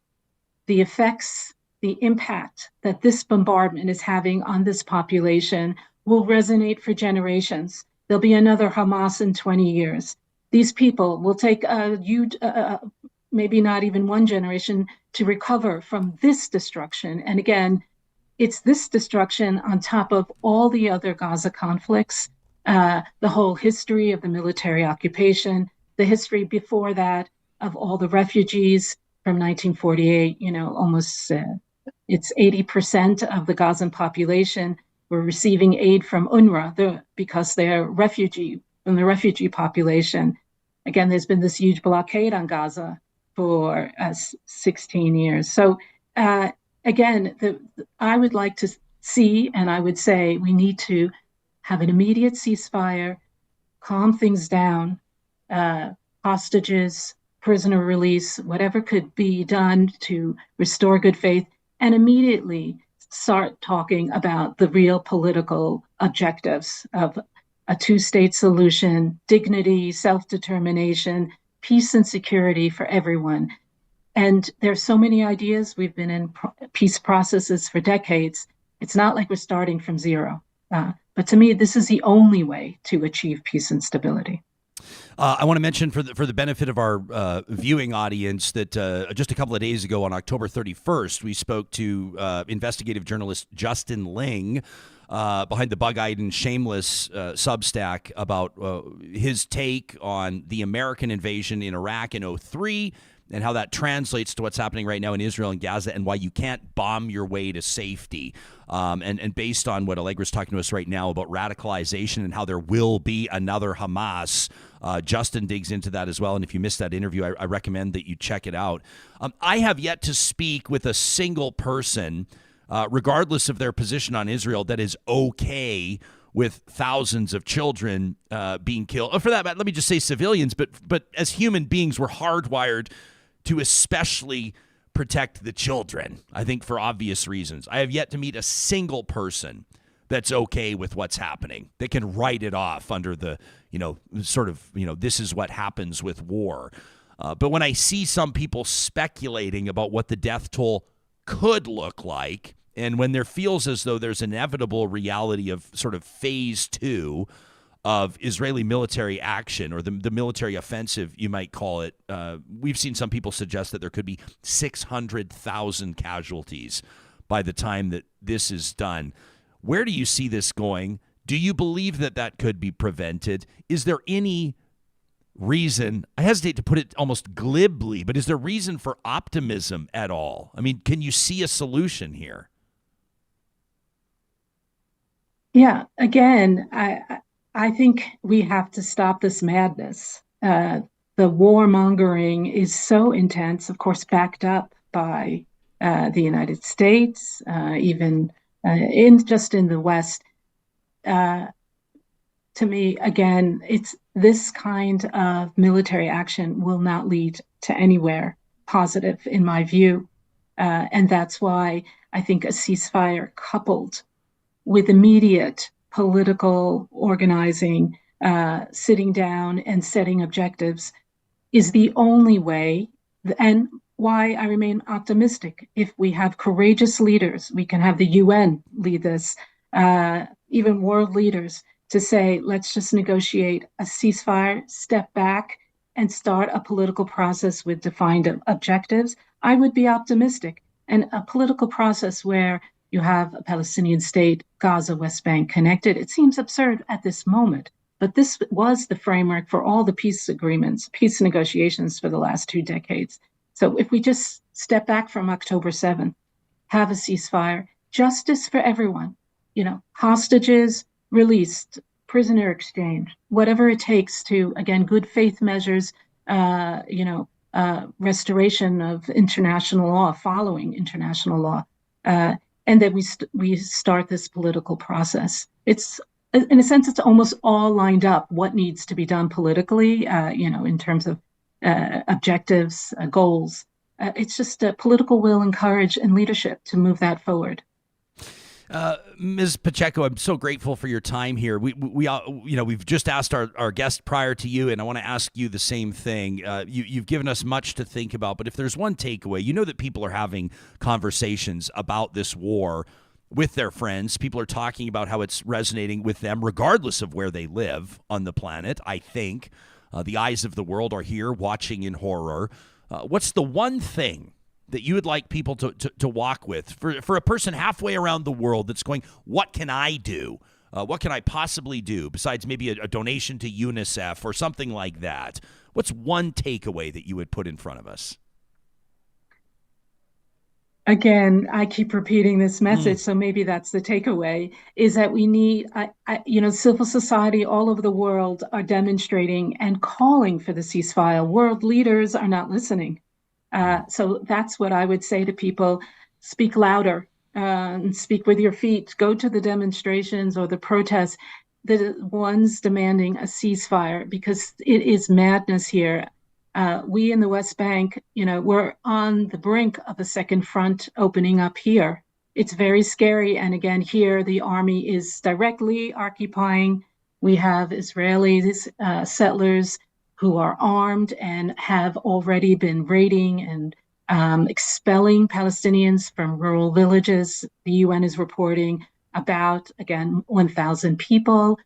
the effects, the impact that this bombardment is having on this population will resonate for generations. There'll be another Hamas in 20 years. These people will take a huge, maybe not even one generation to recover from this destruction. And again, it's this destruction on top of all the other Gaza conflicts, the whole history of the military occupation, the history before that of all the refugees from 1948. Almost it's 80% of the Gazan population were receiving aid from UNRWA because they're from the refugee population. Again, there's been this huge blockade on Gaza for 16 years. So again, I would like to see, and I would say we need to have an immediate ceasefire, calm things down, hostages, prisoner release, whatever could be done to restore good faith, and immediately start talking about the real political objectives of a two-state solution, dignity, self-determination, peace and security for everyone. And there's so many ideas. We've been in peace processes for decades. It's not like we're starting from zero. But to me, this is the only way to achieve peace and stability. I want to mention for the benefit of our viewing audience that just a couple of days ago on October 31st, we spoke to investigative journalist Justin Ling behind the Bug-Eyed and Shameless Substack about his take on the American invasion in Iraq in 2003 and how that translates to what's happening right now in Israel and Gaza and why you can't bomb your way to safety. And based on what Allegra's talking to us right now about radicalization and how there will be another Hamas, Justin digs into that as well. And if you missed that interview, I recommend that you check it out. I have yet to speak with a single person regardless of their position on Israel, that is okay with thousands of children being killed. Or for that matter, let me just say civilians, but as human beings, we're hardwired to especially protect the children, I think for obvious reasons. I have yet to meet a single person that's okay with what's happening. They can write it off under the, this is what happens with war. But when I see some people speculating about what the death toll could look like, and when there feels as though there's inevitable reality of sort of phase 2 of Israeli military action, or the military offensive, you might call it, we've seen some people suggest that there could be 600,000 casualties by the time that this is done. Where do you see this going? Do you believe that that could be prevented? Is there any reason, I hesitate to put it almost glibly, but is there reason for optimism at all? I mean, can you see a solution here? Yeah, again, I think we have to stop this madness. The warmongering is so intense, of course, backed up by the United States, even in the West. To me, again, it's this kind of military action will not lead to anywhere positive, in my view. And that's why I think a ceasefire coupled with immediate political organizing, sitting down and setting objectives is the only way, and why I remain optimistic. If we have courageous leaders, we can have the UN lead this, even world leaders, to say, let's just negotiate a ceasefire, step back, and start a political process with defined objectives, I would be optimistic. And a political process where you have a Palestinian state, Gaza, West Bank connected. It seems absurd at this moment, but this was the framework for all the peace agreements, peace negotiations for the last 2 decades. So if we just step back from October 7th, have a ceasefire, justice for everyone, hostages released, prisoner exchange, whatever it takes to, again, good faith measures, restoration of international law, following international law, and then we start this political process. It's, in a sense, it's almost all lined up what needs to be done politically, in terms of objectives, goals. It's just a political will and courage and leadership to move that forward. Ms. Pacheco, I'm so grateful for your time here. We've just asked our guest prior to you, and I want to ask you the same thing. You've given us much to think about, but if there's one takeaway, that people are having conversations about this war with their friends. People are talking about how it's resonating with them, regardless of where they live on the planet. I think the eyes of the world are here watching in horror. What's the one thing that you would like people to walk with for a person halfway around the world that's going, what can I do? What can I possibly do besides maybe a donation to UNICEF or something like that? What's one takeaway that you would put in front of us? Again, I keep repeating this message, so maybe that's the takeaway, is that we need, civil society all over the world are demonstrating and calling for the ceasefire. World leaders are not listening. So that's what I would say to people. Speak louder, and speak with your feet. Go to the demonstrations or the protests, the ones demanding a ceasefire, because it is madness here. We in the West Bank, we're on the brink of a second front opening up here. It's very scary. And again, here the army is directly occupying. We have Israeli settlers who are armed and have already been raiding and expelling Palestinians from rural villages. The UN is reporting about, again, 1,000 people,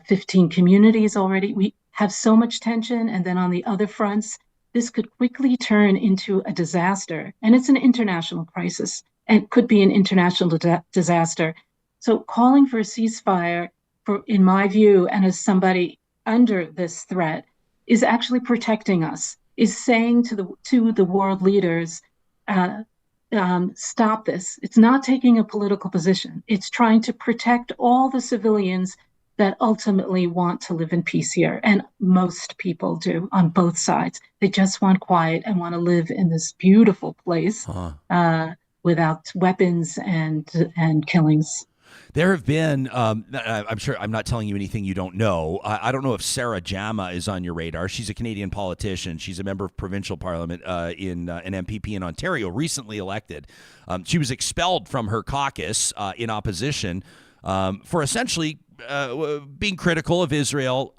15 communities already. We have so much tension. And then on the other fronts, this could quickly turn into a disaster. And it's an international crisis and could be an international disaster. So calling for a ceasefire, in my view, and as somebody under this threat, is actually protecting us, is saying to the world leaders, stop this. It's not taking a political position. It's trying to protect all the civilians that ultimately want to live in peace here. And most people do on both sides. They just want quiet and want to live in this beautiful place. without weapons and killings. There have been, I'm sure I'm not telling you anything you don't know. I don't know if Sarah Jama is on your radar. She's a Canadian politician. She's a member of provincial parliament in an MPP in Ontario, recently elected. She was expelled from her caucus in opposition for essentially being critical of Israel,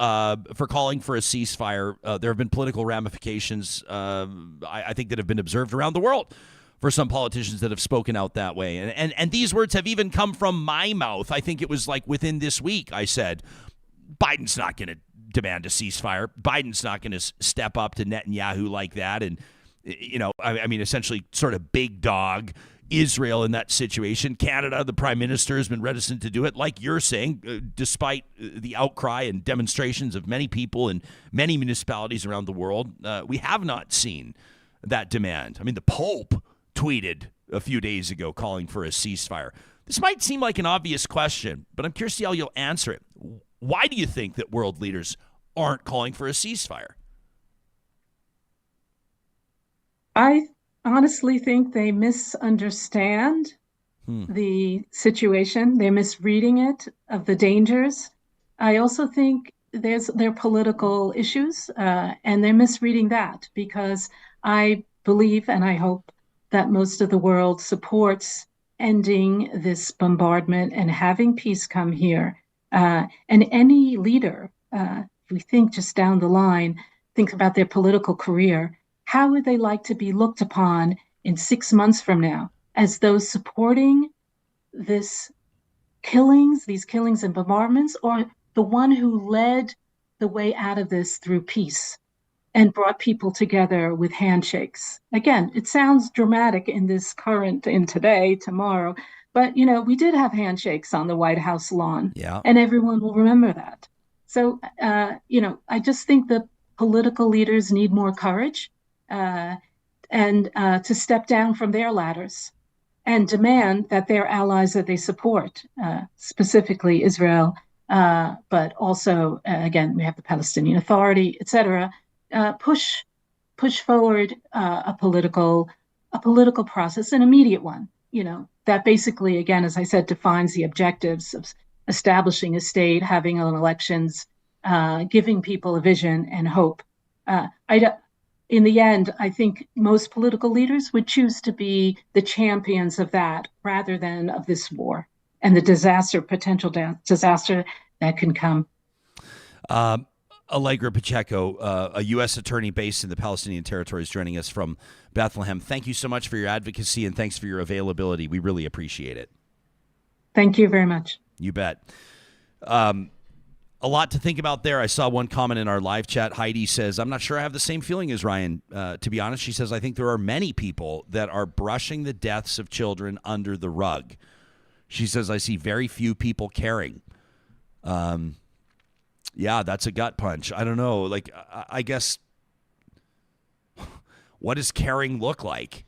for calling for a ceasefire. There have been political ramifications, I think, that have been observed around the world for some politicians that have spoken out that way. And these words have even come from my mouth. I think it was like within this week I said, Biden's not going to demand a ceasefire. Biden's not going to step up to Netanyahu like that. And, I mean, essentially sort of big dog Israel in that situation. Canada, the prime minister, has been reticent to do it, like you're saying, despite the outcry and demonstrations of many people in many municipalities around the world. We have not seen that demand. I mean, the Pope tweeted a few days ago calling for a ceasefire. This might seem like an obvious question, but I'm curious to see how you'll answer it. Why do you think that world leaders aren't calling for a ceasefire? I honestly think they misunderstand the situation. They're misreading it, of the dangers. I also think there are political issues, and they're misreading that, because I believe and I hope that most of the world supports ending this bombardment and having peace come here. And any leader, if we think just down the line, think about their political career, how would they like to be looked upon in 6 months from now as those supporting these killings and bombardments, or the one who led the way out of this through peace and brought people together with handshakes? Again, it sounds dramatic in today, tomorrow, but we did have handshakes on the White House lawn, and everyone will remember that. So, I just think that political leaders need more courage and to step down from their ladders and demand that their allies that they support, specifically Israel, but also, again, we have the Palestinian Authority, et cetera, push forward a political process, an immediate one, that basically, again, as I said, defines the objectives of establishing a state, having elections, giving people a vision and hope. In the end, I think most political leaders would choose to be the champions of that rather than of this war and the potential disaster that can come. Allegra Pacheco, a U.S. attorney based in the Palestinian territories, joining us from Bethlehem. Thank you so much for your advocacy, and thanks for your availability. We really appreciate it. Thank you very much. You bet. A lot to think about there. I saw one comment in our live chat. Heidi says, I'm not sure I have the same feeling as Ryan. To be honest, she says, I think there are many people that are brushing the deaths of children under the rug. She says, I see very few people caring. Yeah, that's a gut punch. I don't know. Like, I guess, what does caring look like?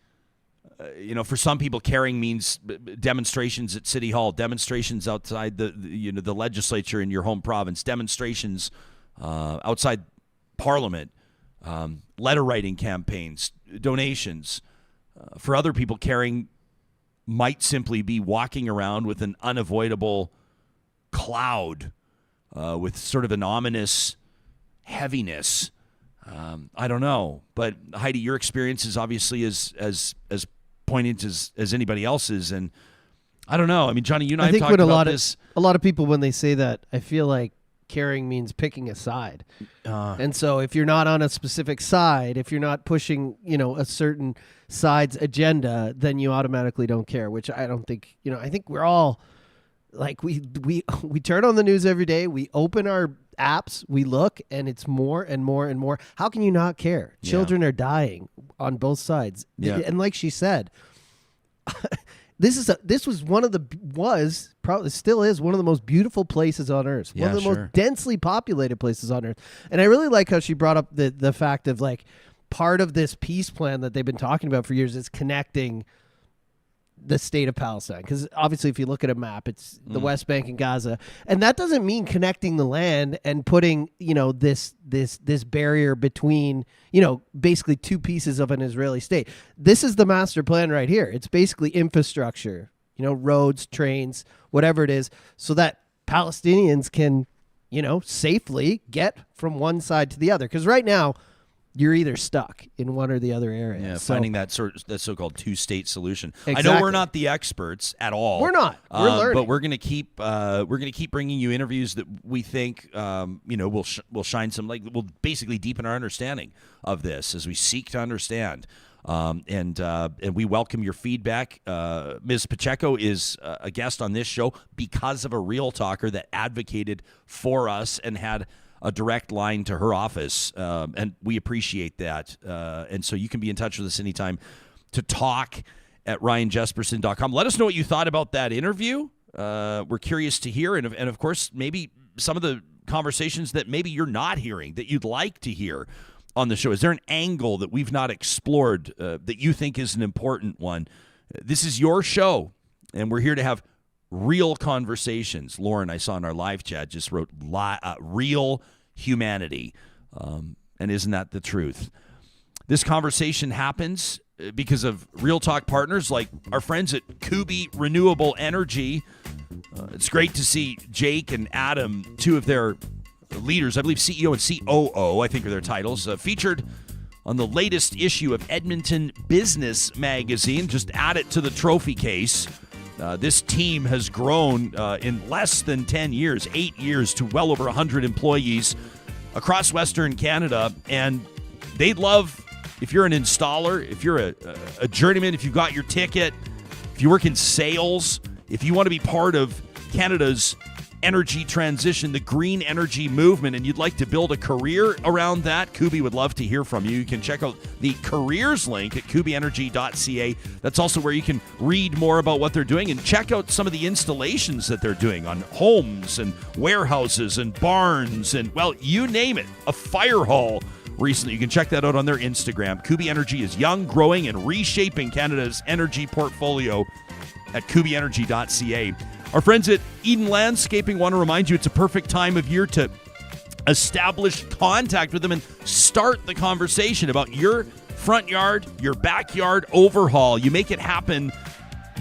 For some people, caring means demonstrations at City Hall, demonstrations outside the legislature in your home province, demonstrations outside Parliament, letter writing campaigns, donations. For other people, caring might simply be walking around with an unavoidable cloud, with sort of an ominous heaviness. I don't know, but Heidi, your experience is obviously as poignant as anybody else's, and I don't know. I mean, Johnny, you and I have talked about this. A lot of people, when they say that, I feel like caring means picking a side, and so if you're not on a specific side, if you're not pushing, a certain side's agenda, then you automatically don't care. Which I don't think. I think we're all like we turn on the news every day. We open our apps, we look, and it's more and more and more. How can you not care? Children are dying on both sides. And like she said, probably still is one of the most beautiful places on earth. One of the most densely populated places on earth. And I really like how she brought up the fact of, like, part of this peace plan that they've been talking about for years is connecting the state of Palestine, because obviously if you look at a map, it's the West Bank and Gaza, and that doesn't mean connecting the land and putting this barrier between basically two pieces of an Israeli state. This is the master plan right here. It's basically infrastructure, roads, trains, whatever it is, so that Palestinians can safely get from one side to the other, because right now you're either stuck in one or the other area. Yeah, finding that so-called two-state solution. Exactly. I know we're not the experts at all. We're not. We're learning, but we're gonna keep bringing you interviews that we think will shine some light. Will basically deepen our understanding of this as we seek to understand. And we welcome your feedback. Ms. Pacheco is a guest on this show because of a real talker that advocated for us and had a direct line to her office, and we appreciate that. And so you can be in touch with us anytime to talk at ryanjesperson.com. Let us know what you thought about that interview. We're curious to hear, and of course, maybe some of the conversations that maybe you're not hearing that you'd like to hear on the show. Is there an angle that we've not explored that you think is an important one? This is your show, and we're here to have real conversations. Lauren, I saw in our live chat, just wrote real humanity. And isn't that the truth? This conversation happens because of Real Talk partners like our friends at Kubi Renewable Energy. It's great to see Jake and Adam, two of their leaders, I believe CEO and COO, I think are their titles, featured on the latest issue of Edmonton Business Magazine. Just add it to the trophy case. This team has grown in less than 10 years, 8 years, to well over 100 employees across Western Canada. And they'd love, if you're an installer, if you're a journeyman, if you've got your ticket, if you work in sales, if you want to be part of Canada's energy transition, the green energy movement, and you'd like to build a career around that, Kubi would love to hear from you. You can check out the careers link at kubienergy.ca. That's also where you can read more about what they're doing and check out some of the installations that they're doing on homes and warehouses and barns and, well, you name it, a fire hall recently. You can check that out on their Instagram. Kubi Energy is young, growing, and reshaping Canada's energy portfolio at kubienergy.ca. Our friends at Eden Landscaping want to remind you it's a perfect time of year to establish contact with them and start the conversation about your front yard, your backyard overhaul. You make it happen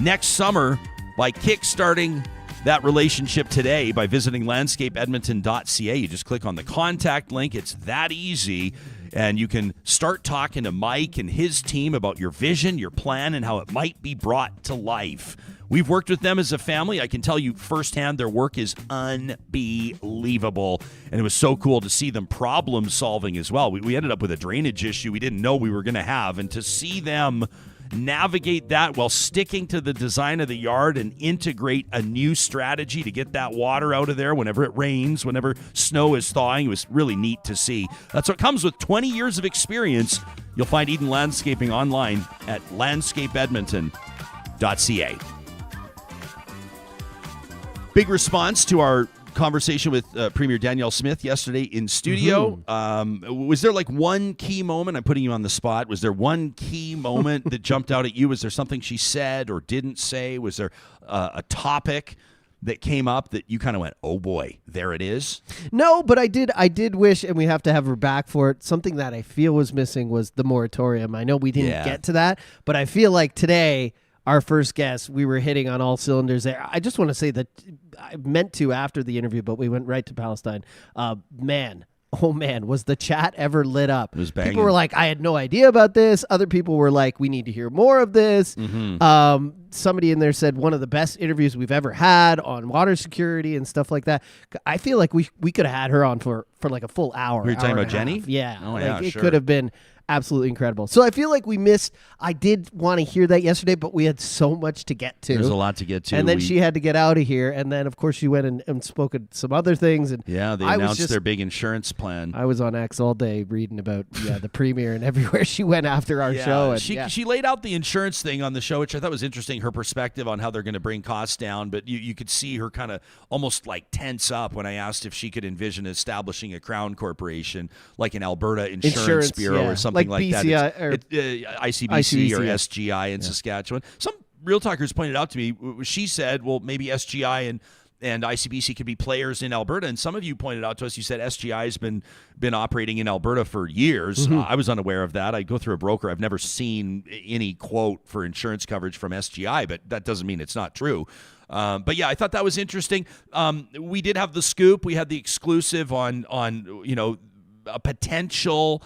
next summer by kickstarting that relationship today by visiting landscapeedmonton.ca. You just click on the contact link. It's that easy. And you can start talking to Mike and his team about your vision, your plan, and how it might be brought to life. We've worked with them as a family. I can tell you firsthand their work is unbelievable. And it was so cool to see them problem solving as well. We ended up with a drainage issue we didn't know we were going to have. And to see them navigate that while sticking to the design of the yard and integrate a new strategy to get that water out of there whenever it rains, whenever snow is thawing, it was really neat to see. That's what comes with 20 years of experience. You'll find Eden Landscaping online at landscapeedmonton.ca. Big response to our conversation with Premier Danielle Smith yesterday in studio. Was there like one key moment? I'm putting you on the spot. Was there one key moment that jumped out at you? Was there something she said or didn't say? Was there a topic that came up that you kind of went, oh boy, there it is? No, but I did wish, and we have to have her back for it, something that I feel was missing was the moratorium. I know we didn't get to that, but I feel like today, our first guest, we were hitting on all cylinders there. I just want to say that I meant to after the interview, but we went right to Palestine. Man, was the chat ever lit up. It was banging. People were like, I had no idea about this. Other people were like, we need to hear more of this. Somebody in there said one of the best interviews we've ever had on water security and stuff like that. I feel like we could have had her on for like a full hour. You're talking about Jenny? Yeah. Oh, like, yeah, it sure. could have been absolutely incredible. So I feel like we missed. I did want to hear that yesterday, but we had so much to get to. There's a lot to get to. And then she had to get out of here. And then, of course, she went and spoke at some other things. And yeah, they announced their big insurance plan. I was on X all day reading about the Premier and everywhere she went after our show. And, she laid out the insurance thing on the show, which I thought was interesting, her perspective on how they're going to bring costs down. But you could see her kind of almost like tense up when I asked if she could envision establishing a crown corporation like an Alberta Insurance Bureau or something like BCI, that. ICBC or yeah. SGI in Saskatchewan. Some Real Talkers pointed out to me, she said, well, maybe SGI and ICBC could be players in Alberta. And some of you pointed out to us, you said SGI has been operating in Alberta for years. I was unaware of that. I go through a broker. I've never seen any quote for insurance coverage from SGI, but that doesn't mean it's not true. But yeah, I thought that was interesting. We did have the scoop. We had the exclusive on a potential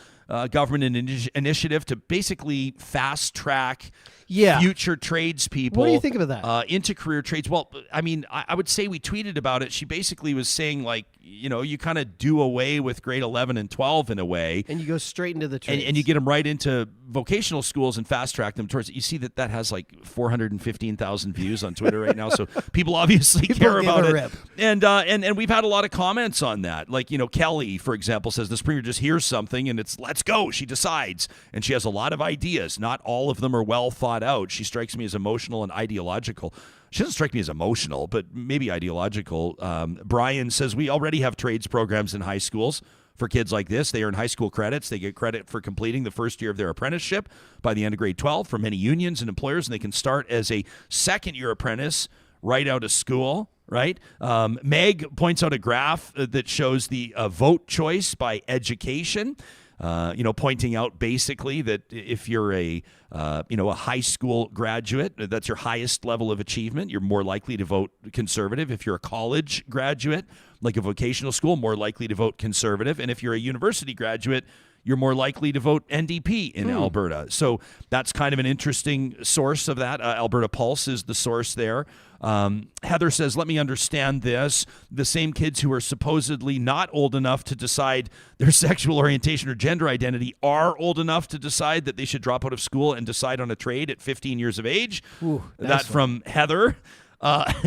government initiative to basically fast track future tradespeople. What do you think about that? Into career trades. Well, I mean, I would say we tweeted about it. She basically was saying, like, you kind of do away with grade 11 and 12 in a way. And you go straight into the trades. And you get them right into vocational schools and fast track them towards it. You see that has like 415,000 views on Twitter right now. So people obviously care about it. Rip. And we've had a lot of comments on that. Like, Kelly, for example, says this premier just hears something and it's let's go. She decides. And she has a lot of ideas. Not all of them are well thought out. She strikes me as emotional and ideological. She doesn't strike me as emotional, but maybe ideological. Brian says we already have trades programs in high schools for kids like this. They earn high school credits. They get credit for completing the first year of their apprenticeship by the end of grade 12 for many unions and employers, and they can start as a second-year apprentice right out of school. Right? Meg points out a graph that shows the vote choice by education. Pointing out basically that if you're a high school graduate, that's your highest level of achievement, you're more likely to vote conservative. If you're a college graduate, like a vocational school, more likely to vote conservative. And if you're a university graduate, you're more likely to vote NDP in Alberta. So that's kind of an interesting source of that. Alberta Pulse is the source there. Heather says, let me understand this. The same kids who are supposedly not old enough to decide their sexual orientation or gender identity are old enough to decide that they should drop out of school and decide on a trade at 15 years of age. Ooh, that from Heather.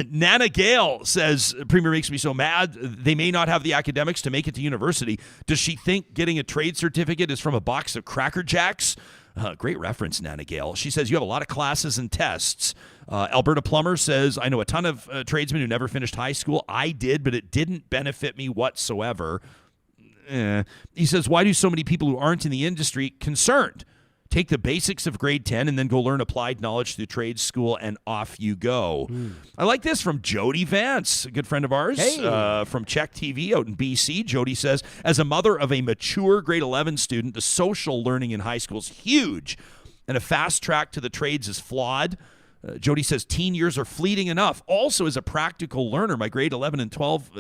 Nana Gale says, Premier makes me so mad. They may not have the academics to make it to university. Does she think getting a trade certificate is from a box of Cracker Jacks? Great reference, Nana Gale. She says, you have a lot of classes and tests. Alberta Plumber says, I know a ton of tradesmen who never finished high school. I did, but it didn't benefit me whatsoever. He says, why do so many people who aren't in the industry concerned? Take the basics of grade 10 and then go learn applied knowledge through trade school and off you go. I like this from Jody Vance, a good friend of ours from Czech TV out in BC. Jody says, as a mother of a mature grade 11 student, the social learning in high school is huge and a fast track to the trades is flawed. Jody says teen years are fleeting enough. Also, as a practical learner, my grade 11 and 12,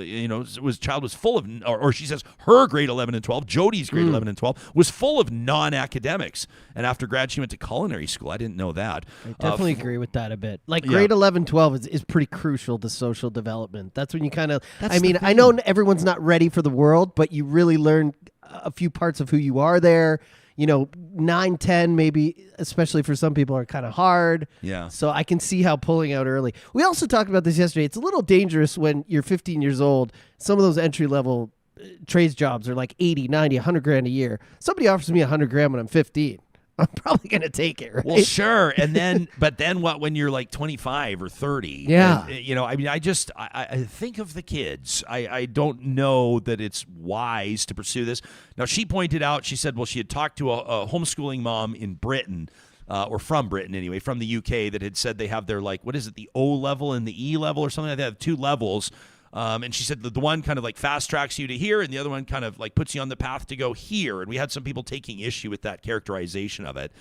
child was full of, or she says her grade 11 and 12, Jody's grade 11 and 12, was full of non-academics. And after grad, she went to culinary school. I didn't know that. I definitely agree with that a bit. Like grade 11, 12 is pretty crucial to social development. That's when you kind of, I know everyone's not ready for the world, but you really learn a few parts of who you are there. 9, 10, maybe, especially for some people, are kind of hard. Yeah. So I can see how pulling out early. We also talked about this yesterday. It's a little dangerous when you're 15 years old. Some of those entry-level trades jobs are like 80, 90, 100 grand a year. Somebody offers me 100 grand when I'm 15. I'm probably going to take it, right? Well, sure. And then, but then what when you're like 25 or 30? Yeah. I think of the kids. I don't know that it's wise to pursue this. Now, she pointed out, she said, well, she had talked to a homeschooling mom in Britain, or from Britain anyway, from the UK, that had said they have their, like, what is it, the O level and the E level or something like that. They have 2 levels. And she said that the one kind of like fast tracks you to here and the other one kind of like puts you on the path to go here. And we had some people taking issue with that characterization of it.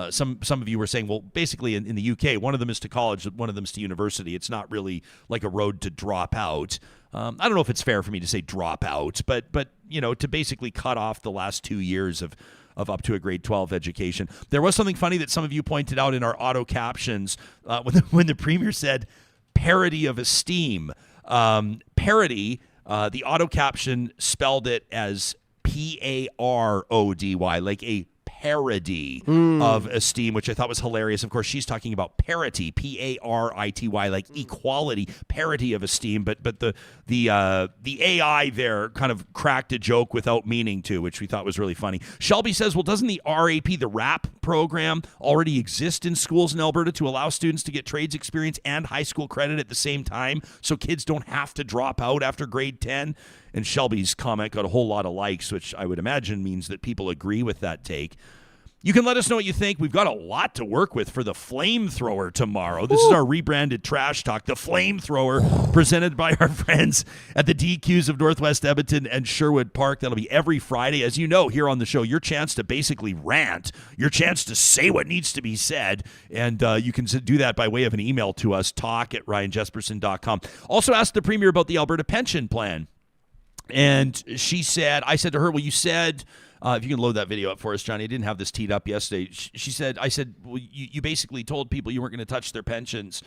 Some of you were saying, well, basically in the UK, one of them is to college, one of them is to university. It's not really like a road to drop out. I don't know if it's fair for me to say drop out, but to basically cut off the last 2 years of up to a grade 12 education. There was something funny that some of you pointed out in our auto captions when the Premier said parity of esteem. Parody, the auto caption spelled it as Parody, like a parody of esteem, which I thought was hilarious. Of course, she's talking about parity, Parity, like equality, parity of esteem. But the AI there kind of cracked a joke without meaning to, which we thought was really funny. Shelby says, well, doesn't the RAP, the RAP program, already exist in schools in Alberta to allow students to get trades experience and high school credit at the same time so kids don't have to drop out after grade 10? And Shelby's comment got a whole lot of likes, which I would imagine means that people agree with that take. You can let us know what you think. We've got a lot to work with for the flamethrower tomorrow. This is our rebranded trash talk, the flamethrower, presented by our friends at the DQs of Northwest Edmonton and Sherwood Park. That'll be every Friday. As you know, here on the show, your chance to basically rant, your chance to say what needs to be said, and you can do that by way of an email to us, talk@ryanjesperson.com. Also asked the Premier about the Alberta Pension Plan. And I said to her, well, you said... if you can load that video up for us, Johnny. I didn't have this teed up yesterday. I said, well, you basically told people you weren't going to touch their pensions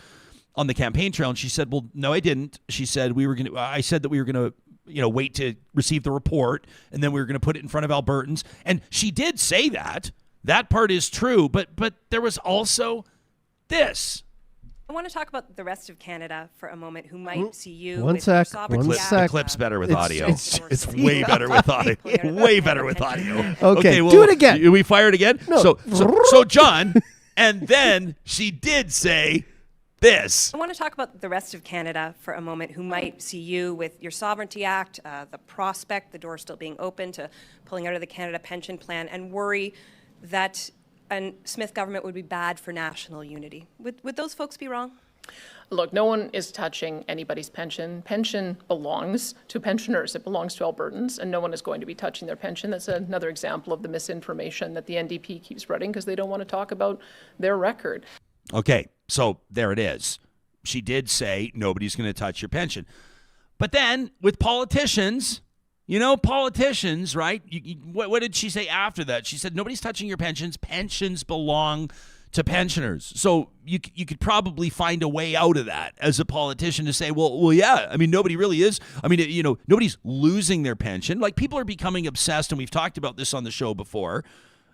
on the campaign trail. And she said, well, no, I didn't. She said, I said that we were going to, wait to receive the report, and then we were going to put it in front of Albertans. And she did say that. That part is true. But there was also this. I want to talk about the rest of Canada for a moment who might see you One with sec, your sovereignty one act, sec. The clip's better with audio. It's way better with audio. Way better with audio. Okay, do it again. We fire it again? No. So John, and then she did say this. I want to talk about the rest of Canada for a moment who might see you with your Sovereignty Act, the prospect, the door still being open to pulling out of the Canada Pension Plan, and worry that a Smith government would be bad for national unity. Would those folks be wrong? Look, no one is touching anybody's pension. Pension belongs to pensioners. It belongs to Albertans, and no one is going to be touching their pension. That's another example of the misinformation that the NDP keeps spreading because they don't want to talk about their record. Okay, So there it is. She did say nobody's going to touch your pension. But then with politicians, right? What did she say after that? She said, nobody's touching your pensions. Pensions belong to pensioners. So you could probably find a way out of that as a politician to say, well, yeah. I mean, nobody really is. I mean, nobody's losing their pension. Like, people are becoming obsessed, and we've talked about this on the show before,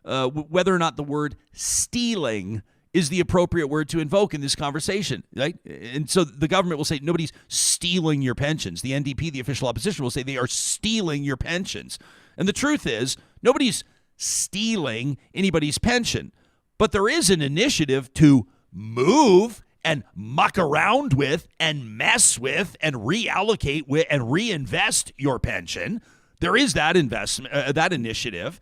whether or not the word stealing is the appropriate word to invoke in this conversation, right? And so the government will say nobody's stealing your pensions. The NDP, the official opposition, will say they are stealing your pensions. And the truth is, nobody's stealing anybody's pension. But there is an initiative to move and muck around with and mess with and reallocate with and reinvest your pension. There is that investment, that initiative.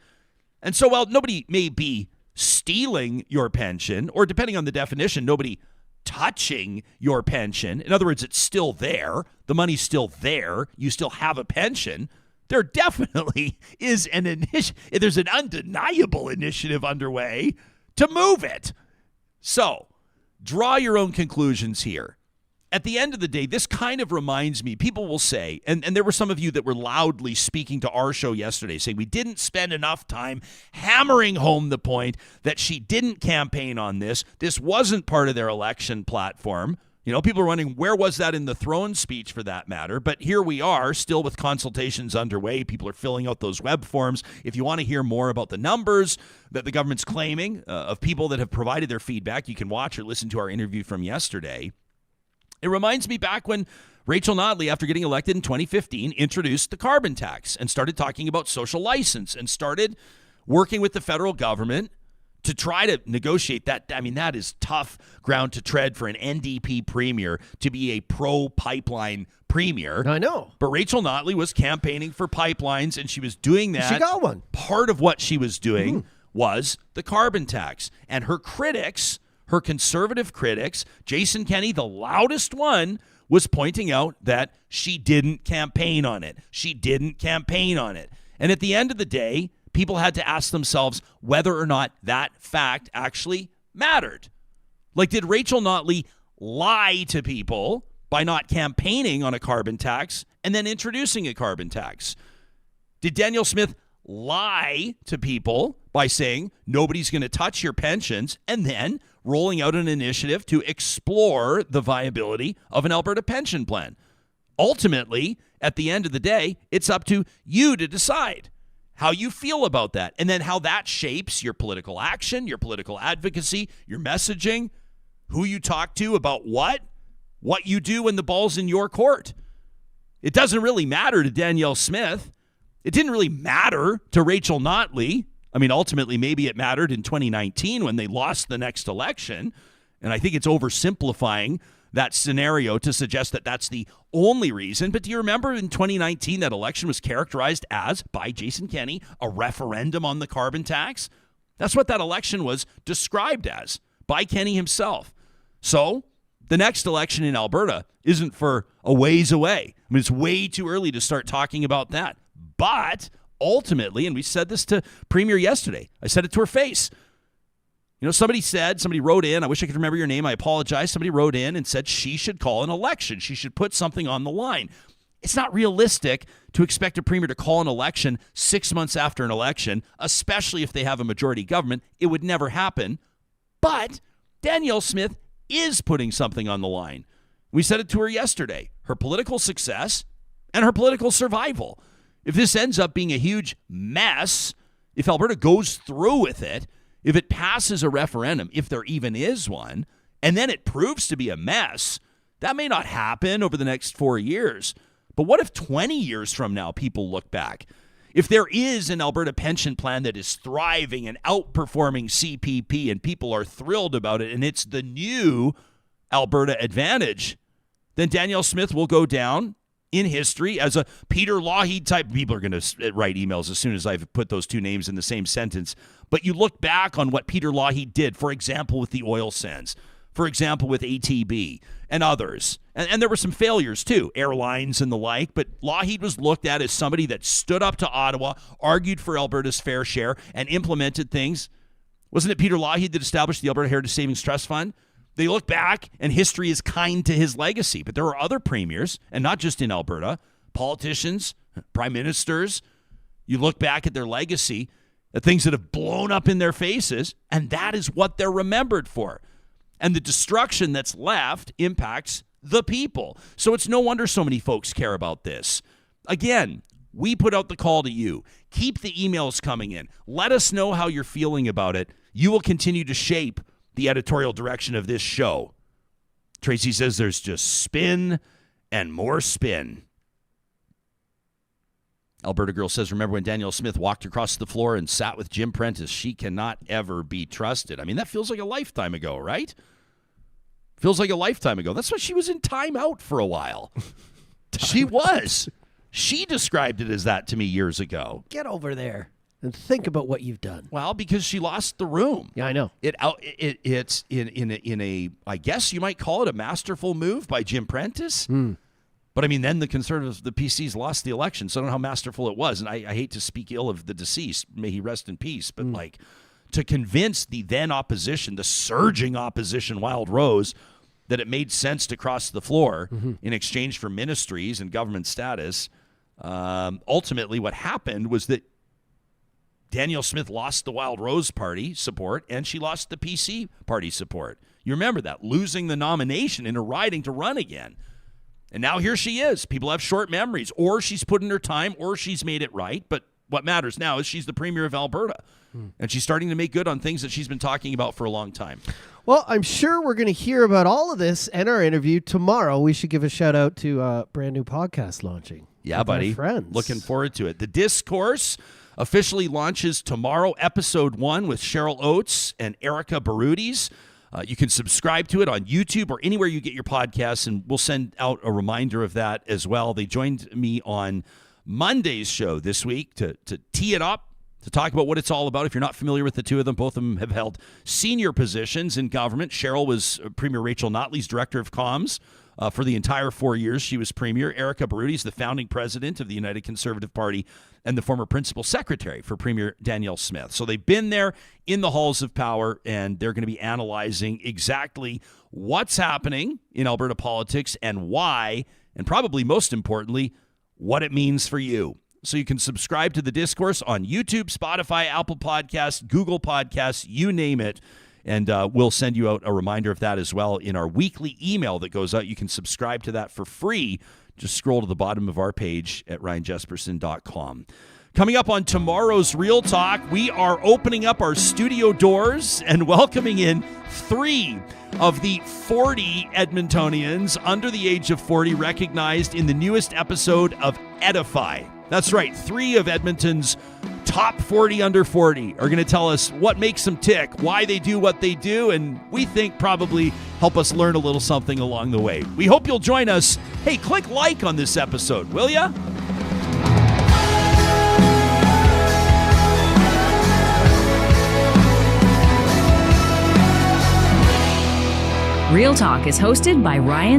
And so while nobody may be stealing your pension, or depending on the definition, nobody touching your pension, in other words, it's still there, the money's still there, you still have a pension, there definitely is there's an undeniable initiative underway to move it. So, draw your own conclusions here. At the end of the day, this kind of reminds me, people will say, and there were some of you that were loudly speaking to our show yesterday, saying we didn't spend enough time hammering home the point that she didn't campaign on this. This wasn't part of their election platform. People are wondering, where was that in the throne speech for that matter? But here we are, still with consultations underway. People are filling out those web forms. If you want to hear more about the numbers that the government's claiming of people that have provided their feedback, you can watch or listen to our interview from yesterday. It reminds me back when Rachel Notley, after getting elected in 2015, introduced the carbon tax and started talking about social license and started working with the federal government to try to negotiate that. I mean, that is tough ground to tread for an NDP premier to be a pro-pipeline premier. I know. But Rachel Notley was campaigning for pipelines, and she was doing that. She got one. Part of what she was doing was the carbon tax. And her critics, her conservative critics, Jason Kenney, the loudest one, was pointing out that she didn't campaign on it. She didn't campaign on it. And at the end of the day, people had to ask themselves whether or not that fact actually mattered. Like, did Rachel Notley lie to people by not campaigning on a carbon tax and then introducing a carbon tax? Did Danielle Smith lie to people by saying nobody's going to touch your pensions and then rolling out an initiative to explore the viability of an Alberta Pension Plan? Ultimately, at the end of the day, it's up to you to decide how you feel about that, and then how that shapes your political action, your political advocacy, your messaging, who you talk to about what you do when the ball's in your court. It doesn't really matter to Danielle Smith. It didn't really matter to Rachel Notley. I mean, ultimately, maybe it mattered in 2019 when they lost the next election, and I think it's oversimplifying that scenario to suggest that that's the only reason. But do you remember in 2019 that election was characterized as, by Jason Kenney, a referendum on the carbon tax? That's what that election was described as by Kenney himself. So the next election in Alberta isn't for a ways away. I mean, it's way too early to start talking about that. But ultimately, and we said this to Premier yesterday, I said it to her face. You know, somebody wrote in, I wish I could remember your name, I apologize. Somebody wrote in and said she should call an election. She should put something on the line. It's not realistic to expect a premier to call an election 6 months after an election, especially if they have a majority government. It would never happen. But Danielle Smith is putting something on the line. We said it to her yesterday. Her political success and her political survival. If this ends up being a huge mess, if Alberta goes through with it, if it passes a referendum, if there even is one, and then it proves to be a mess, that may not happen over the next 4 years. But what if 20 years from now people look back? If there is an Alberta Pension Plan that is thriving and outperforming CPP and people are thrilled about it and it's the new Alberta Advantage, then Danielle Smith will go down in history as a Peter Lougheed type. People are going to write emails as soon as I've put those two names in the same sentence. But you look back on what Peter Lougheed did, for example, with the oil sands, for example, with ATB and others. And there were some failures too, airlines and the like. But Lougheed was looked at as somebody that stood up to Ottawa, argued for Alberta's fair share, and implemented things. Wasn't it Peter Lougheed that established the Alberta Heritage Savings Trust Fund? They look back, and history is kind to his legacy. But there are other premiers, and not just in Alberta, politicians, prime ministers. You look back at their legacy, at things that have blown up in their faces, and that is what they're remembered for. And the destruction that's left impacts the people. So it's no wonder so many folks care about this. Again, we put out the call to you. Keep the emails coming in. Let us know how you're feeling about it. You will continue to shape the editorial direction of this show. Tracy says there's just spin and more spin. Alberta Girl says, remember when Danielle Smith walked across the floor and sat with Jim Prentice? She cannot ever be trusted. I mean, that feels like a lifetime ago, right? Feels like a lifetime ago. That's why she was in timeout for a while. She was. She described it as that to me years ago. Get over there and think about what you've done. Well, because she lost the room. Yeah, I know. It's in a I guess you might call it a masterful move by Jim Prentice. But I mean, then the Conservatives, the PCs lost the election, so I don't know how masterful it was. And I hate to speak ill of the deceased. May he rest in peace. But like, to convince the then opposition, the surging opposition, Wild Rose, that it made sense to cross the floor in exchange for ministries and government status. Ultimately, what happened was that Danielle Smith lost the Wild Rose Party support, and she lost the PC Party support. You remember that, losing the nomination in a riding to run again. And now here she is. People have short memories, or she's put in her time, or she's made it right. But what matters now is she's the Premier of Alberta, and she's starting to make good on things that she's been talking about for a long time. Well, I'm sure we're going to hear about all of this and our interview tomorrow. We should give a shout out to a brand new podcast launching. Yeah, buddy. Friends. Looking forward to it. The Discourse officially launches tomorrow, episode 1 with Cheryl Oates and Erica Barutis. You can subscribe to it on YouTube or anywhere you get your podcasts, and we'll send out a reminder of that as well. They joined me on Monday's show this week to tee it up, to talk about what it's all about. If you're not familiar with the two of them, both of them have held senior positions in government. Cheryl was Premier Rachel Notley's Director of Comms for the entire 4 years she was Premier. Erica Barutis, the founding president of the United Conservative Party and the former principal secretary for Premier Danielle Smith. So they've been there in the halls of power, and they're going to be analyzing exactly what's happening in Alberta politics and why, and probably most importantly, what it means for you. So you can subscribe to The Discourse on YouTube, Spotify, Apple Podcasts, Google Podcasts, you name it. And we'll send you out a reminder of that as well in our weekly email that goes out. You can subscribe to that for free. Just scroll to the bottom of our page at ryanjesperson.com. Coming up on tomorrow's Real Talk, we are opening up our studio doors and welcoming in 3 of the 40 Edmontonians under the age of 40 recognized in the newest episode of Edify. That's right, 3 of Edmonton's top 40 under 40 are going to tell us what makes them tick, why they do what they do, and we think probably help us learn a little something along the way. We hope you'll join us. Hey, click like on this episode, will ya? Real Talk is hosted by Ryan